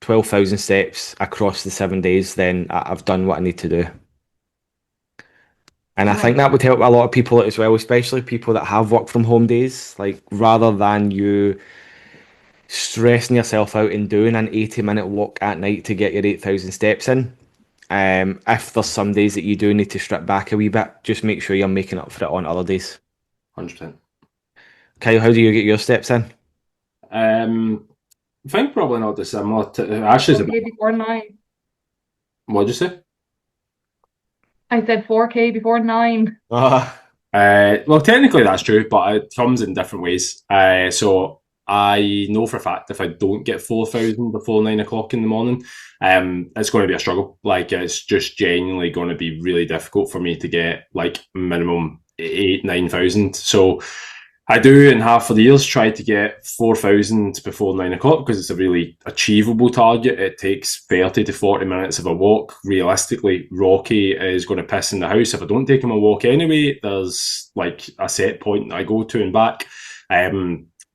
12,000 steps across the 7 days, then I've done what I need to do. And I think Right. that would help a lot of people as well, especially people that have work from home days. Like, rather than you stressing yourself out and doing an 80-minute walk at night to get your 8,000 steps in, if there's some days that you do need to strip back a wee bit, just make sure you're making up for it on other days. 100%. Kyle, how do you get your steps in? I think probably not dissimilar to Ashley's a 4K bit. before 9. What'd you say? I said 4K before 9. Well, technically that's true, but it comes in different ways. So I know for a fact if I don't get 4,000 before 9 o'clock in the morning, it's going to be a struggle. Like, it's just genuinely going to be really difficult for me to get like minimum 8, 9,000. So I do in half of the years try to get 4,000 before 9 o'clock because it's a really achievable target. It takes 30 to 40 minutes of a walk. Realistically, Rocky is going to piss in the house if I don't take him a walk anyway. There's like a set point that I go to and back.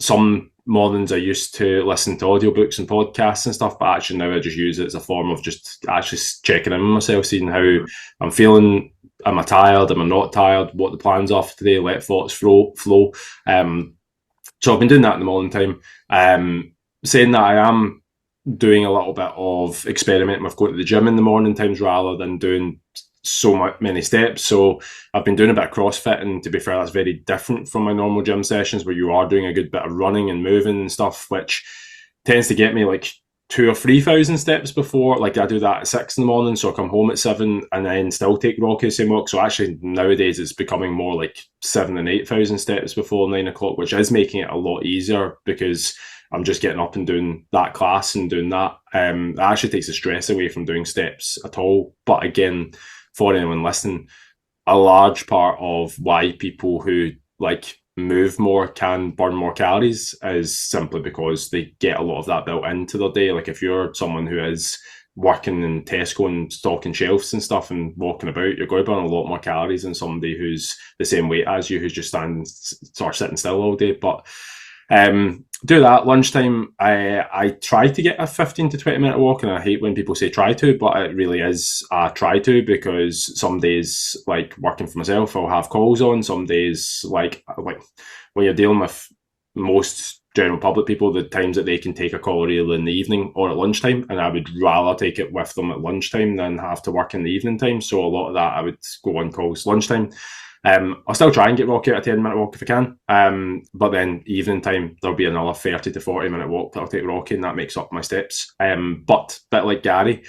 Some mornings I used to listen to audiobooks and podcasts and stuff, but actually now I just use it as a form of just actually checking in with myself, seeing how I'm feeling. Am I tired? Am I not tired? What the plans are for today? Let thoughts flow. So I've been doing that in the morning time. Saying that, I am doing a little bit of experimenting with going to the gym in the morning times rather than doing so many steps. So I've been doing a bit of CrossFit, and to be fair, that's very different from my normal gym sessions where you are doing a good bit of running and moving and stuff, which tends to get me like 2,000 or 3,000 steps before. Like, I do that at 6 in the morning, so I come home at 7 and then still take Rocky the same walk. So actually nowadays it's becoming more like 7,000 and 8,000 steps before 9 o'clock, which is making it a lot easier because I'm just getting up and doing that class and doing that. It actually takes the stress away from doing steps at all. But again, for anyone listening, a large part of why people who like move more can burn more calories is simply because they get a lot of that built into their day. Like, if you're someone who is working in Tesco and stocking shelves and stuff and walking about, you're going to burn a lot more calories than somebody who's the same weight as you, who's just standing or sitting still all day. But do that. Lunchtime, I try to get a 15 to 20 minute walk, and I hate when people say try to, but it really is a try to, because some days, like working for myself, I'll have calls on. Some days, like when you're dealing with most general public people, the times that they can take a call are either in the evening or at lunchtime, and I would rather take it with them at lunchtime than have to work in the evening time. So a lot of that I would go on calls lunchtime. I'll still try and get Rocky out a 10-minute walk if I can. But then evening time, there'll be another 30 to 40-minute walk that I'll take Rocky, and that makes up my steps. But a bit like Gary,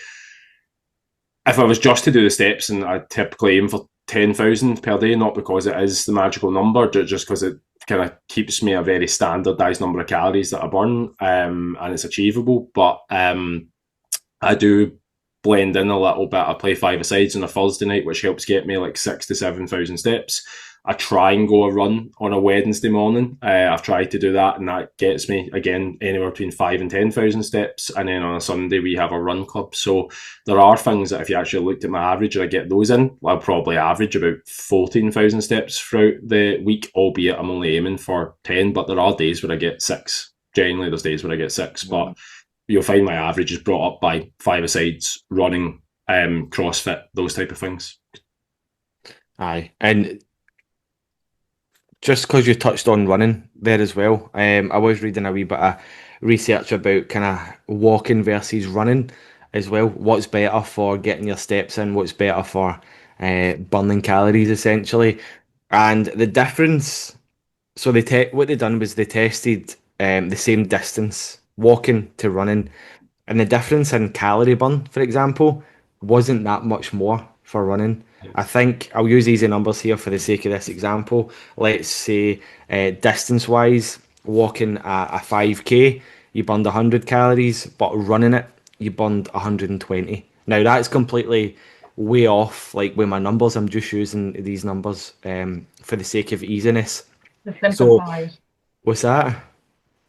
if I was just to do the steps, and I typically aim for 10,000 per day, not because it is the magical number, just because it kind of keeps me a very standardized number of calories that I burn, and it's achievable. But I do blend in a little bit. I play 5-a-sides on a Thursday night, which helps get me like 6,000 to 7,000 steps. I try and go a run on a Wednesday morning. I've tried to do that, and that gets me again anywhere between 5 and 10,000 steps. And then on a Sunday we have a run club. So there are things that if you actually looked at my average and I get those in, I'll probably average about 14,000 steps throughout the week. Albeit I'm only aiming for 10, but there are days where I get 6. Generally, there's days where I get 6, but you'll find my average is brought up by 5-a-sides, running, CrossFit, those type of things. Aye, and just because you touched on running there as well, I was reading a wee bit of research about kind of walking versus running as well. What's better for getting your steps in? What's better for burning calories essentially? And the difference. So what they done was they tested the same distance walking to running, and the difference in calorie burn, for example, wasn't that much more for running. I think I'll use easy numbers here for the sake of this example. Let's say distance wise, walking a 5K, you burned 100 calories, but running it, you burned 120. Now that's completely way off, like with my numbers. I'm just using these numbers for the sake of easiness. To So, simplify it. what's that?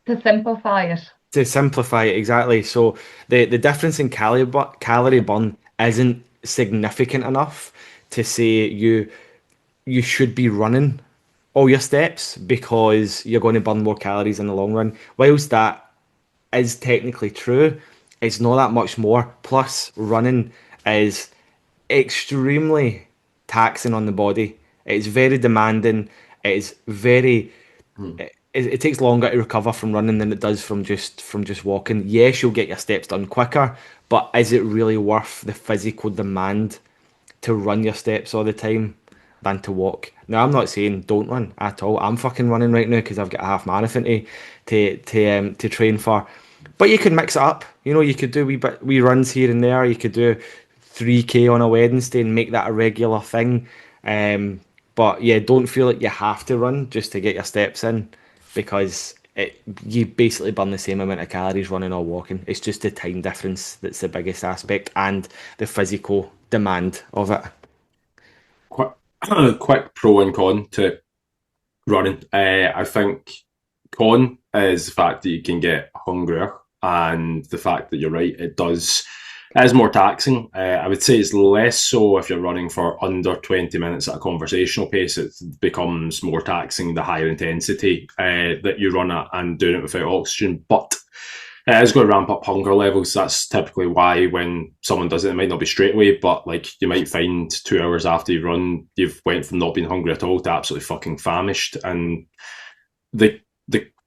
To simplify it. To simplify it, exactly. So the difference in calorie burn isn't significant enough to say you should be running all your steps because you're going to burn more calories in the long run. Whilst that is technically true, it's not that much more. Plus, running is extremely taxing on the body. It's very demanding. It's very it takes longer to recover from running than it does from just walking. Yes, you'll get your steps done quicker, but is it really worth the physical demand to run your steps all the time than to walk? Now, I'm not saying don't run at all. I'm fucking running right now because I've got a half marathon to train for. But you can mix it up. You know, you could do wee runs here and there. You could do 3K on a Wednesday and make that a regular thing. But yeah, don't feel like you have to run just to get your steps in because you basically burn the same amount of calories running or walking. It's just the time difference that's the biggest aspect and the physical demand of it. Quick, quick pro and con to running. I think con is the fact that you can get hungrier, and the fact that you're right, it is more taxing. I would say it's less so if you're running for under 20 minutes at a conversational pace. It becomes more taxing the higher intensity that you run at and doing it without oxygen. But it is going to ramp up hunger levels. That's typically why when someone does it, it might not be straight away, but like you might find 2 hours after you run, you've went from not being hungry at all to absolutely fucking famished. And the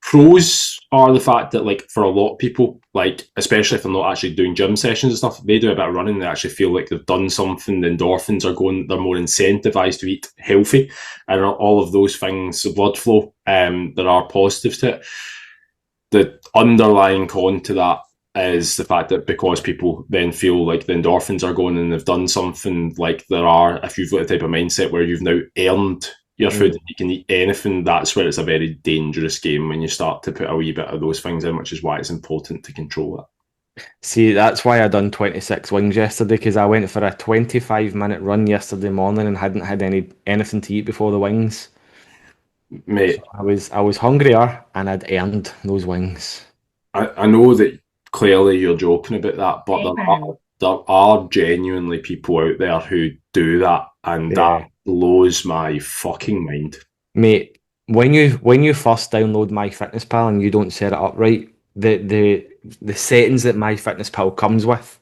pros are the fact that like for a lot of people, like especially if they're not actually doing gym sessions and stuff, they do a bit of running, they actually feel like they've done something, the endorphins are going, they're more incentivized to eat healthy, and all of those things, the blood flow, there are positives to it. The underlying con to that is the fact that because people then feel like the endorphins are going and they've done something, like if you've got the type of mindset where you've now earned your food and you can eat anything, that's where it's a very dangerous game when you start to put a wee bit of those things in, which is why it's important to control it. See, that's why I done 26 wings yesterday because I went for a 25-minute run yesterday morning and hadn't had anything to eat before the wings. Mate, So I was hungrier and I'd earned those wings. I know that clearly you're joking about that, but there are genuinely people out there who do that, and that blows my fucking mind. Mate, when you first download MyFitnessPal and you don't set it up right, the settings that MyFitnessPal comes with,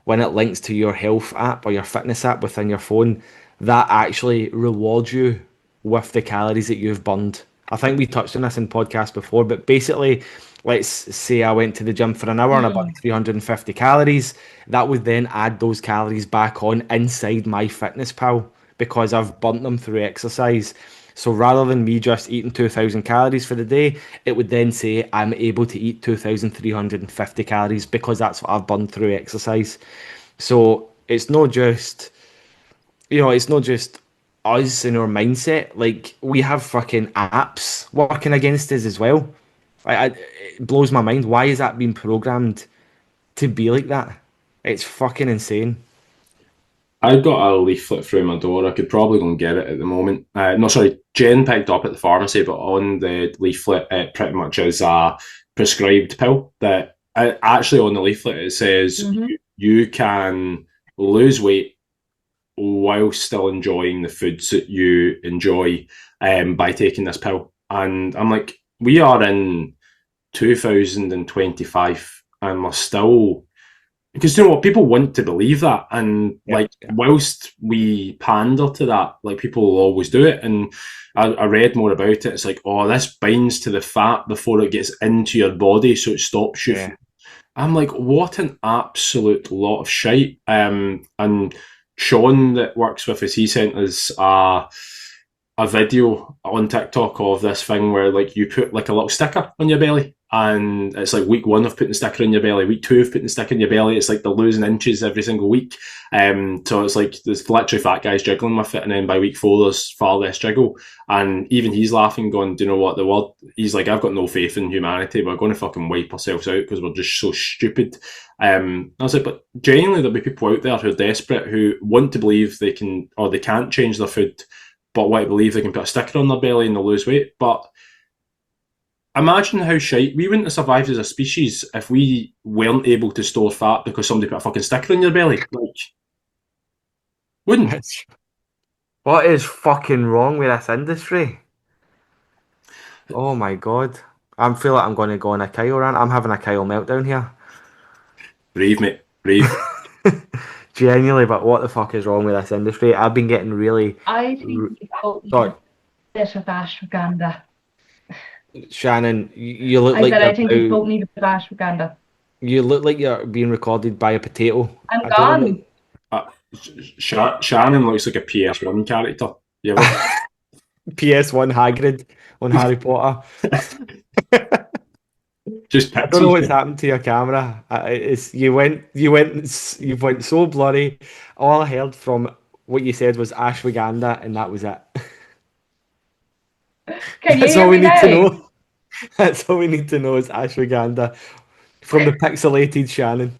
when it links to your health app or your fitness app within your phone, that actually rewards you with the calories that you've burned. I think we touched on this in podcast before, but basically, let's say I went to the gym for an hour and I burned 350 calories. That would then add those calories back on inside MyFitnessPal because I've burnt them through exercise. So rather than me just eating 2,000 calories for the day, it would then say I'm able to eat 2,350 calories because that's what I've burned through exercise. So it's not just, it's not just us and our mindset. Like we have fucking apps working against us as well. It blows my mind. Why is that being programmed to be like that? It's fucking insane. I got a leaflet through my door. I could probably go and get it at the moment. No, sorry, Jen picked up at the pharmacy, but on the leaflet, it pretty much is a prescribed pill. That actually on the leaflet it says Hmm. you can lose weight while still enjoying the foods that you enjoy by taking this pill. And I'm like, we are in 2025 and we're still because you know what people want to believe that and Yeah, like yeah, whilst we pander to that like people will always do it and I read more about it. It's like, oh, this binds to the fat before it gets into your body so it stops you from. yeah. I'm like, what an absolute lot of shite. And Sean that works with us, he sent us a video on TikTok of this thing where like you put like a little sticker on your belly and it's like week one of putting the sticker on your belly, week two of putting the sticker in your belly. It's like they're losing inches every single week. So it's like there's literally fat guys jiggling with it, and then by week four there's far less jiggle. And even he's laughing, going, "Do you know what the world?" He's like, "I've got no faith in humanity. We're going to fucking wipe ourselves out because we're just so stupid." I was like, but genuinely there'll be people out there who are desperate who want to believe they can or they can't change their food but want to believe they can put a sticker on their belly and they'll lose weight. But imagine how shite we wouldn't have survived as a species if we weren't able to store fat because somebody put a fucking sticker in your belly. Like, wouldn't. It's- what is fucking wrong with this industry? Oh my God. I feel like I'm going to go on a Kyle rant. I'm having a Kyle meltdown here. Brave, mate. Brave. Genuinely, but what the fuck is wrong with this industry? I've been getting really. I think r- we both need Sorry, a bit of ashwagandha. Shannon, you look I like said you're I think we about. both need a bit of ashwagandha. You look like you're being recorded by a potato. I'm I don't know. gone. Uh, Shannon looks like a PS1 character. You ever? PS1 Hagrid on Harry Potter. Just I don't know pixels, what's mate. happened to your camera. It's you went so blurry. All I heard from what you said was ashwagandha, and that was it. Can you That's hear all we me need to now? know. That's all we need to know is ashwagandha from the pixelated Shannon.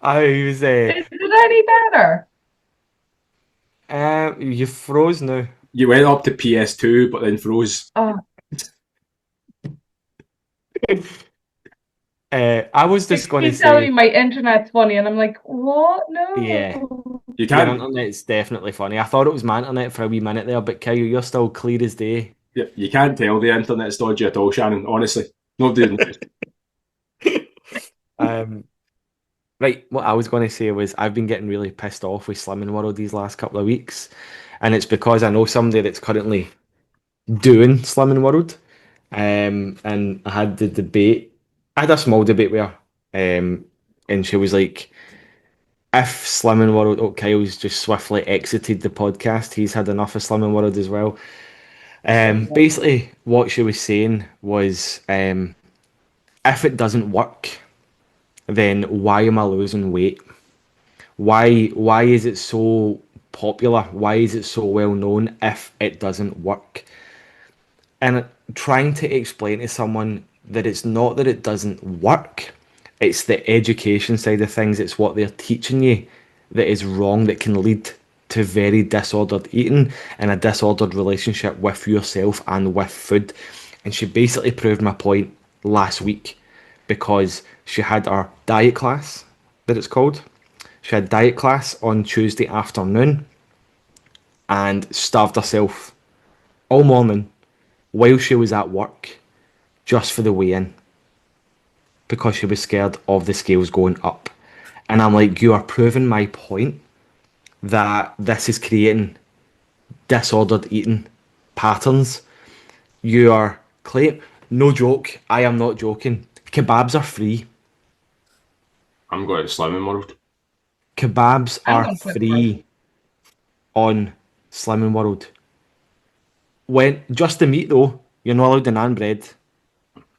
I was Is it any better? you froze now. You went up to PS2, but then froze. Oh, I was they just gonna keep telling me say, my internet's funny, and I'm like, what? yeah, No. You your can't. internet's definitely funny. I thought it was my internet for a wee minute there, but Kyle, you're still clear as day. You can't tell the internet's dodgy at all, Shannon. Honestly, nobody knows. Um, right, what I was going to say was I've been getting really pissed off with Slimming World these last couple of weeks, and it's because I know somebody that's currently doing Slimming World. And I had the debate. I had a small debate with her, and she was like, "If Slimming World, oh, Kyle's just swiftly exited the podcast. He's had enough of Slimming World as well." Basically, what she was saying was, if it doesn't work, then why am I losing weight? Why is it so popular? Why is it so well known if it doesn't work? And trying to explain to someone that it's not that it doesn't work, it's the education side of things, it's what they're teaching you that is wrong, that can lead to very disordered eating and a disordered relationship with yourself and with food. And she basically proved my point last week because she had our diet class, that it's called. She had diet class on Tuesday afternoon and starved herself all morning while she was at work just for the weigh in because she was scared of the scales going up. And I'm like, you are proving my point that this is creating disordered eating patterns. You are claim no joke, I am not joking. Kebabs are free. I'm going to Slimming World. Kebabs I'm are going to flip world. free on Slimming World. When just the meat though, you're not allowed the naan bread.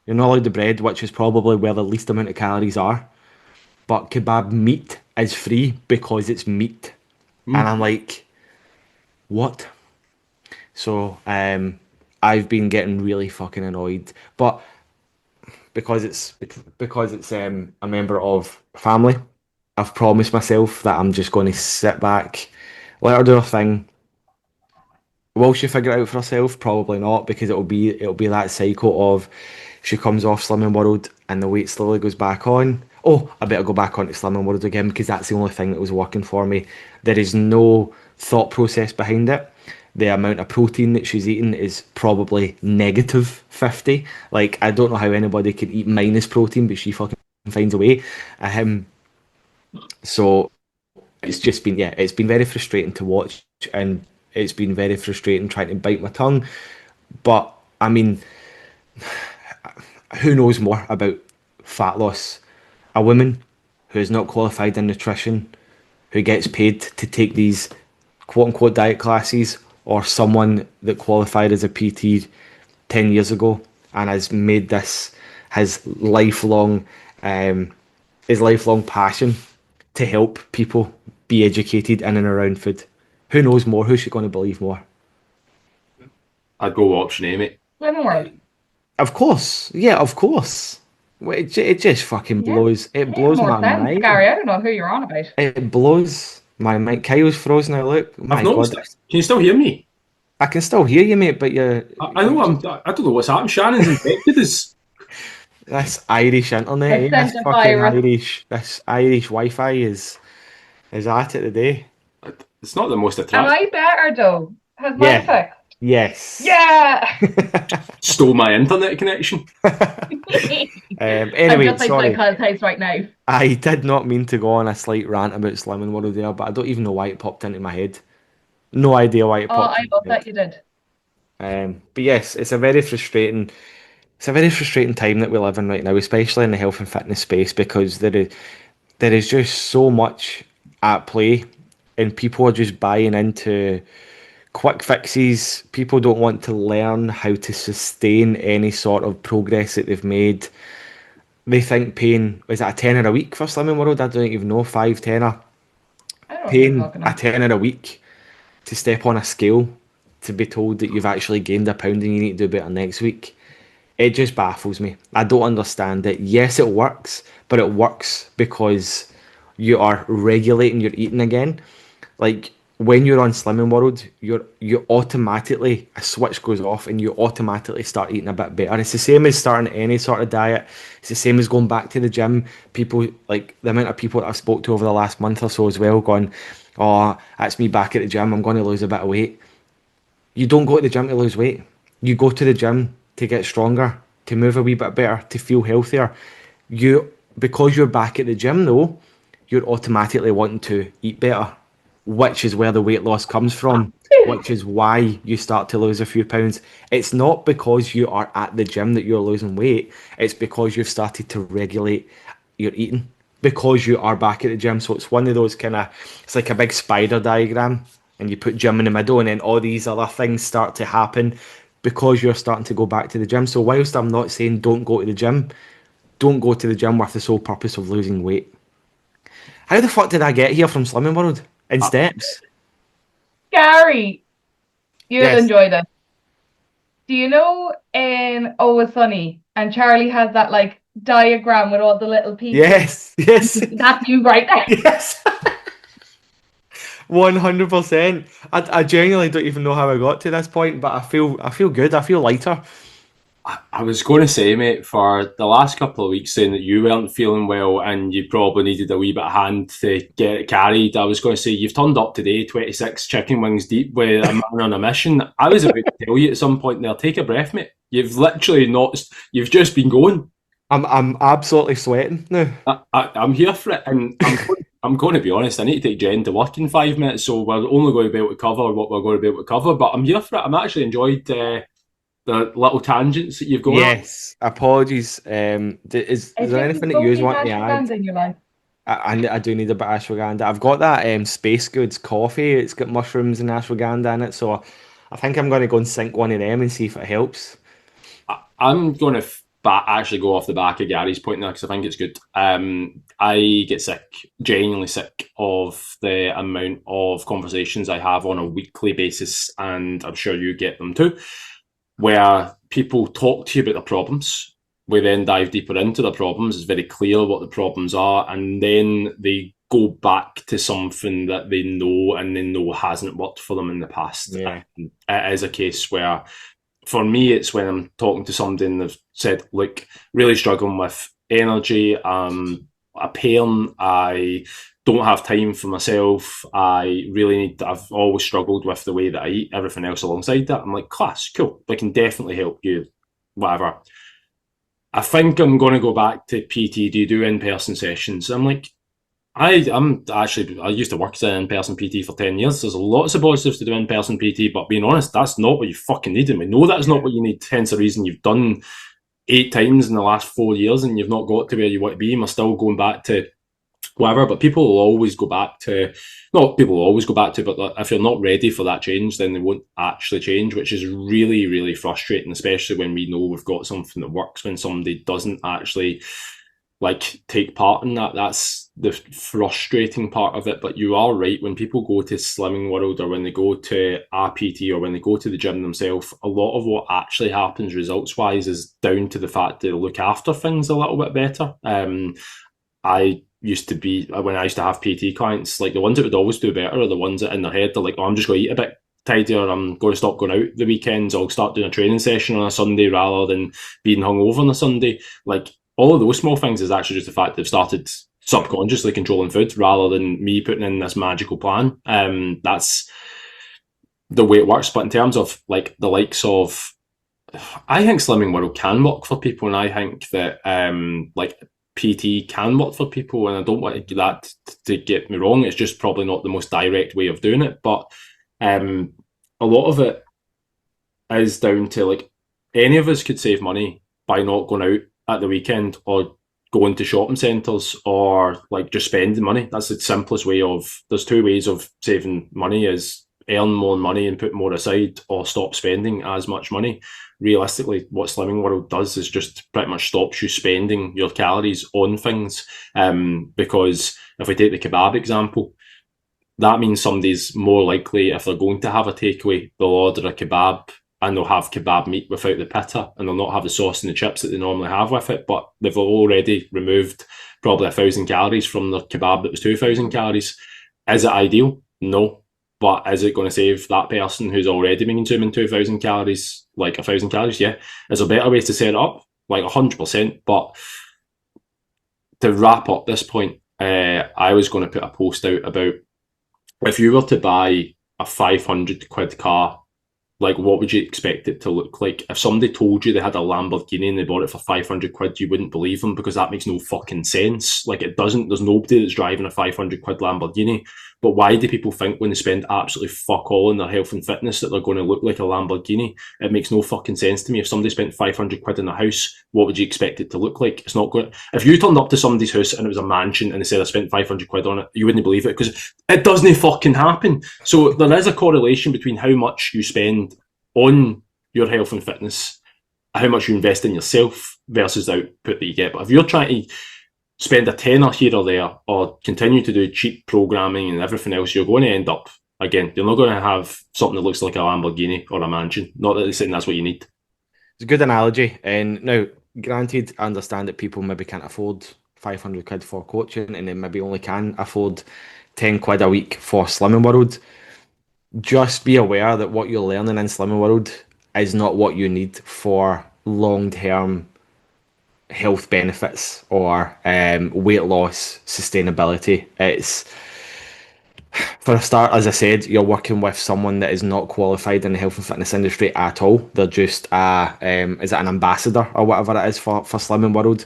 You're not allowed the bread, which is probably where the least amount of calories are. But kebab meat is free because it's meat. And Mm. I'm like, what? So I've been getting really fucking annoyed. But because it's a member of family, I've promised myself that I'm just going to sit back, let her do her thing. Will she figure it out for herself? Probably not, because it'll be that cycle of she comes off Slimming World and the weight slowly goes back on. Oh, I better go back onto Slimming World again because that's the only thing that was working for me. There is no thought process behind it. The amount of protein that she's eating is probably negative 50. Like, I don't know how anybody could eat minus protein, but she fucking finds a way. Um, so it's just been, yeah, it's been very frustrating to watch, and it's been very frustrating trying to bite my tongue. But I mean, who knows more about fat loss? A woman who is not qualified in nutrition, who gets paid to take these quote unquote diet classes, or someone that qualified as a PT 10 years ago and has made this his lifelong his lifelong passion to help people be educated in and around food. Who knows more? Who's she going to believe more? I'd go with option A, mate. Slimming World. Of course, yeah, of course. Well, it just fucking Yeah. blows. It Makes blows more my sense, mind. Gary. I don't know who you're on about. It blows my mind. Kyle's frozen now. Look, my I've noticed God, it. Can you still hear me? I can still hear you, mate. But I know I don't know what's happened. Shannon's infected us. this Irish internet, I this sent a fucking virus. This Irish Wi-Fi is at it today. It's not the most Am attractive. I better though? Has mine Yeah. fixed? Yes. Yeah. Stole my internet connection. I'm Anyway, just like sorry. Kyle's house right now. I did not mean to go on a slight rant about Slimming World there, but I don't even know why it popped into my head. No idea why it Oh, popped I into love my head. that you did. But yes, it's a very frustrating time that we live in right now, especially in the health and fitness space, because there is just so much at play, and people are just buying into quick fixes. People don't want to learn how to sustain any sort of progress that they've made. They think paying, is that a tenner a week for Slimming World? I don't even know, five tenner. I don't know what you're Paying talking a about. tenner a week to step on a scale to be told that you've actually gained a pound and you need to do better next week. It just baffles me. I don't understand it. Yes, it works, but it works because you are regulating your eating again. Like, when you're on Slimming World, you automatically, a switch goes off and you automatically start eating a bit better. It's the same as starting any sort of diet. It's the same as going back to the gym. People, like the amount of people that I've spoke to over the last month or so as well, going, oh, that's me back at the gym, I'm going to lose a bit of weight. You don't go to the gym to lose weight. You go to the gym to get stronger, to move a wee bit better, to feel healthier. Because you're back at the gym though, you're automatically wanting to eat better, which is where the weight loss comes from, which is why you start to lose a few pounds. It's not because you are at the gym that you're losing weight, it's because you've started to regulate your eating, because you are back at the gym. So it's one of those kind of, it's like a big spider diagram, and you put gym in the middle, and then all these other things start to happen because you're starting to go back to the gym. So whilst I'm not saying don't go to the gym, don't go to the gym with the sole purpose of losing weight. How the fuck did I get here from Slimming World? In steps? Gary, you'll Yes. enjoy this. Do you know in Always Sunny and Charlie has that like diagram with all the little pieces? Yes, yes, That's you right there. yes. 100%. I genuinely don't even know how I got to this point, but I feel good. I feel lighter. I was going to say, mate, for the last couple of weeks saying that you weren't feeling well and you probably needed a wee bit of hand to get it carried, I was going to say, you've turned up today 26 chicken wings deep with a man on a mission. I was about to tell you at some point there, take a breath, mate. You've literally not, you've just been going. I'm absolutely sweating now. I'm here for it, and I'm going to be honest, I need to take Jen to work in 5 minutes, so we're only going to be able to cover what we're going to be able to cover, but I'm here for it. I'm actually enjoyed the little tangents that you've gone on. Yes, apologies. Is there anything that you want to add? In your life? I do need a bit of ashwagandha. I've got that Space Goods coffee. It's got mushrooms and ashwagandha in it, so I think I'm going to go and sink one of them and see if it helps. I'm going to actually go off the back of Gary's point there because I think it's good. I get sick, genuinely sick of the amount of conversations I have on a weekly basis, and I'm sure you get them too, where people talk to you about their problems. We then dive deeper into the problems. It's very clear what the problems are, and then they go back to something that they know and they know hasn't worked for them in the past. Yeah. It is a case where, for me, it's when I'm talking to somebody and they've said, look, really struggling with energy, a parent, I don't have time for myself, I really need to, I've always struggled with the way that I eat, everything else alongside that. I'm like, class, cool, I can definitely help you, whatever. I think I'm going to go back to PT. Do you do in-person sessions? I'm like, I used to work as an in-person PT for 10 years. There's lots of positives to do in-person PT, but being honest, that's not what you fucking need. And we know that's not what you need. Hence the reason you've done 8 times in the last 4 years and you've not got to where you want to be. And we're still going back to whatever, but people will always go back to, not people will always go back to, but if you're not ready for that change, then they won't actually change, which is really, really frustrating, especially when we know we've got something that works. When somebody doesn't actually like take part in that, that's the frustrating part of it. But you are right, when people go to Slimming World or when they go to a PT or when they go to the gym themselves, a lot of what actually happens results wise is down to the fact they look after things a little bit better. I used to be, when I used to have PT clients, like the ones that would always do better are the ones that in their head they're like, oh, I'm just going to eat a bit tidier, I'm going to stop going out the weekends, I'll start doing a training session on a Sunday rather than being hungover on a Sunday. Like, all of those small things is actually just the fact they've started subconsciously controlling food rather than me putting in this magical plan. That's the way it works. But in terms of like the likes of, I think Slimming World can work for people, and I think that like PT can work for people, and I don't want that to get me wrong. It's just probably not the most direct way of doing it, but a lot of it is down to, like, any of us could save money by not going out at the weekend or going to shopping centres or like just spending money. That's the simplest way of, there's two ways of saving money, is earn more money and put more aside, or stop spending as much money. Realistically, what Slimming World does is just pretty much stops you spending your calories on things. Because if we take the kebab example, that means somebody's more likely, if they're going to have a takeaway, they'll order a kebab and they'll have kebab meat without the pitta, and they'll not have the sauce and the chips that they normally have with it, but they've already removed probably 1,000 calories from their kebab that was 2,000 calories. Is it ideal? No. But is it going to save that person who's already been consuming 2,000 calories, like 1,000 calories? Yeah. Is there better ways to set it up? Like 100%. But to wrap up this point, I was going to put a post out about, if you were to buy a 500 quid car, like, what would you expect it to look like? If somebody told you they had a Lamborghini and they bought it for 500 quid, you wouldn't believe them, because that makes no fucking sense. Like, it doesn't. There's nobody that's driving a 500 quid Lamborghini. But why do people think when they spend absolutely fuck all in their health and fitness that they're going to look like a Lamborghini? It makes no fucking sense to me. If somebody spent 500 quid in a house, what would you expect it to look like? It's not going. If you turned up to somebody's house and it was a mansion and they said I spent 500 quid on it, you wouldn't believe it, because it doesn't fucking happen. So there is a correlation between how much you spend on your health and fitness, how much you invest in yourself versus the output that you get. But if you're trying to spend a tenner here or there, or continue to do cheap programming and everything else, you're going to end up, again, you're not going to have something that looks like a Lamborghini or a mansion. Not that they're saying that's what you need. It's a good analogy. And now, granted, I understand that people maybe can't afford 500 quid for coaching, and they maybe only can afford 10 quid a week for Slimming World. Just be aware that what you're learning in Slimming World is not what you need for long-term health benefits or weight loss sustainability. It's, for a start, as I said, you're working with someone that is not qualified in the health and fitness industry at all. They're just is it an ambassador or whatever it is for Slimming World.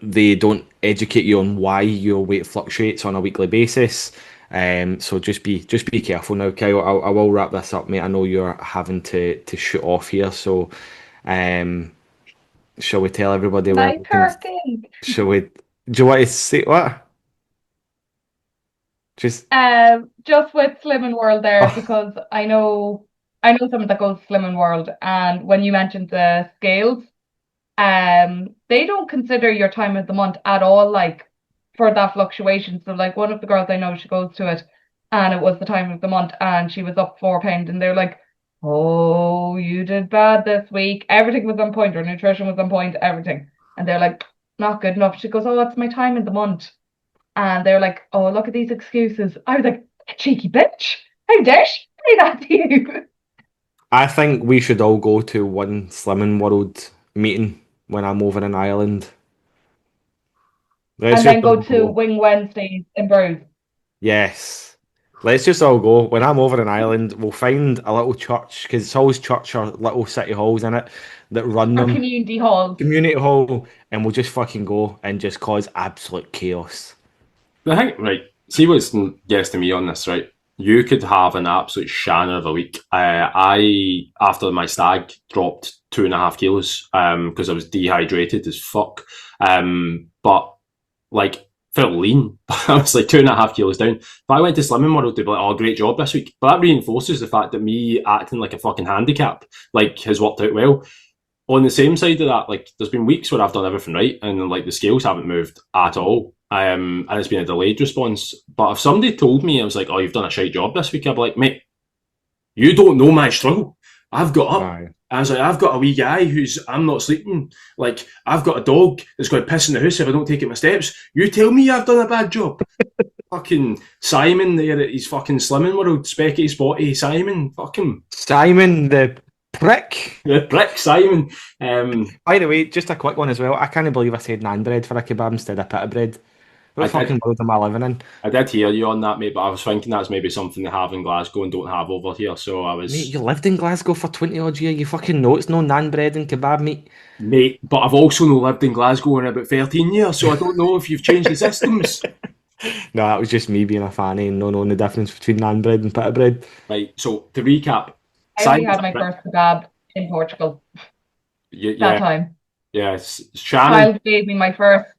They don't educate you on why your weight fluctuates on a weekly basis. So just be careful now, Kyle. I will wrap this up, mate. I know you're having to shoot off here, so shall we tell everybody where Nice working. shall we? Do you want to say what? Just Just with Slimming World there, because I know someone that goes to Slimming World, and when you mentioned the scales, they don't consider your time of the month at all, like, for that fluctuation. So, like, one of the girls I know, she goes to it, and it was the time of the month, and she was up 4 pounds, and they're like, "Oh, you did bad this week. Everything was on point. Her nutrition was on point. Everything." And they're like, "Not good enough." She goes, "Oh, it's my time in the month." And they were like, "Oh, look at these excuses." I was like, "Cheeky bitch! How dare she say that to you?" I think we should all go to one Slimming World meeting when I'm over in Ireland. Let's And just then go all to go. Wing Wednesdays in Bruges. Yes. Let's just all go. When I'm over in Ireland, we'll find a little church, because it's always church or little city halls in it that run Or them. community halls. Community hall, and we'll just fucking go and just cause absolute chaos. The thing, right? See what's gets to me on this, right? You could have an absolute shanner of a week. I after my stag dropped 2.5 kilos because I was dehydrated as fuck. But like felt lean. I was like 2.5 kilos down. If I went to Slimming World, they'd be like, "Oh, great job this week." But that reinforces the fact that me acting like a fucking handicap like has worked out well. On the same side of that, like there's been weeks where I've done everything right and like the scales haven't moved at all. And it's been a delayed response. But if somebody told me, I was like, "Oh, you've done a shite job this week," I'd be like, "Mate, you don't know my struggle. I've got up. Aye. I was like, I've got a wee guy who's I'm not sleeping. Like, I've got a dog that's going to piss in the house if I don't take it my steps. You tell me I've done a bad job." Fucking Simon there at his fucking Slimming World, Specky Spotty Simon, fuck him. Simon the prick. The prick Simon. By the way, just a quick one as well. I can't believe I said naan bread for a kebab instead of pita bread. What I fucking did, world am I living in? I did hear you on that, mate, but I was thinking that's maybe something they have in Glasgow and don't have over here. So I Mate, was, you lived in Glasgow for 20 odd years. You fucking know it's no naan bread and kebab, mate. mate, but I've also not lived in Glasgow in about 13 years, so I don't know if you've changed the systems. No, that was just me being a fanny and not knowing the difference between naan bread and pita bread. Right, so to recap, I only Simon's had my a prick. first kebab in Portugal that Yeah, time. yeah. Shannon, Child gave me my first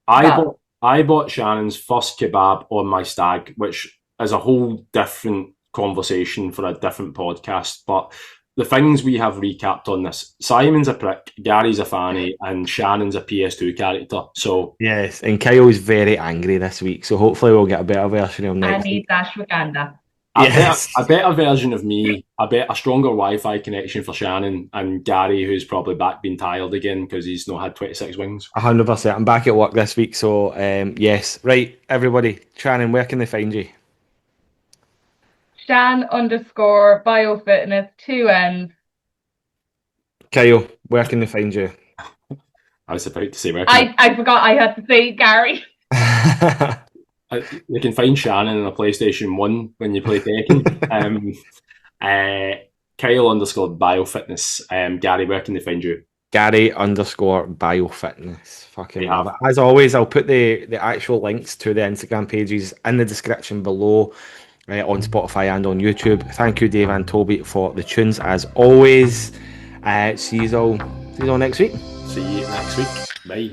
I kebab. bought I bought Shannon's first kebab on my stag, which is a whole different conversation for a different podcast. But the things we have recapped on this: Simon's a prick, Gary's a fanny, and Shannon's a PS2 character. So Yes, and Kyle's very angry this week, so hopefully we'll get a better version of him I next need week. that ashwagandha. Yes. a better version of me, a stronger Wi-Fi connection for Shannon, and Gary, who's probably back being tired again because he's not had 26 wings. 100%. I'm back at work this week, so yes. Right, everybody. Shannon, where can they find you? Shan_biofitness 2N. Kyle, where can they find you? I was about to say where I forgot I had to say Gary. you can find Shannon on a PlayStation 1 when you play Tekken. Kyle_biofitness. Gary, where can they find you? Gary_biofitness. Fucking They love have. it. As always, I'll put the actual links to the Instagram pages in the description below on Spotify and on YouTube. Thank you, Dave and Toby, for the tunes as always. See you all next week. See you next week. Bye.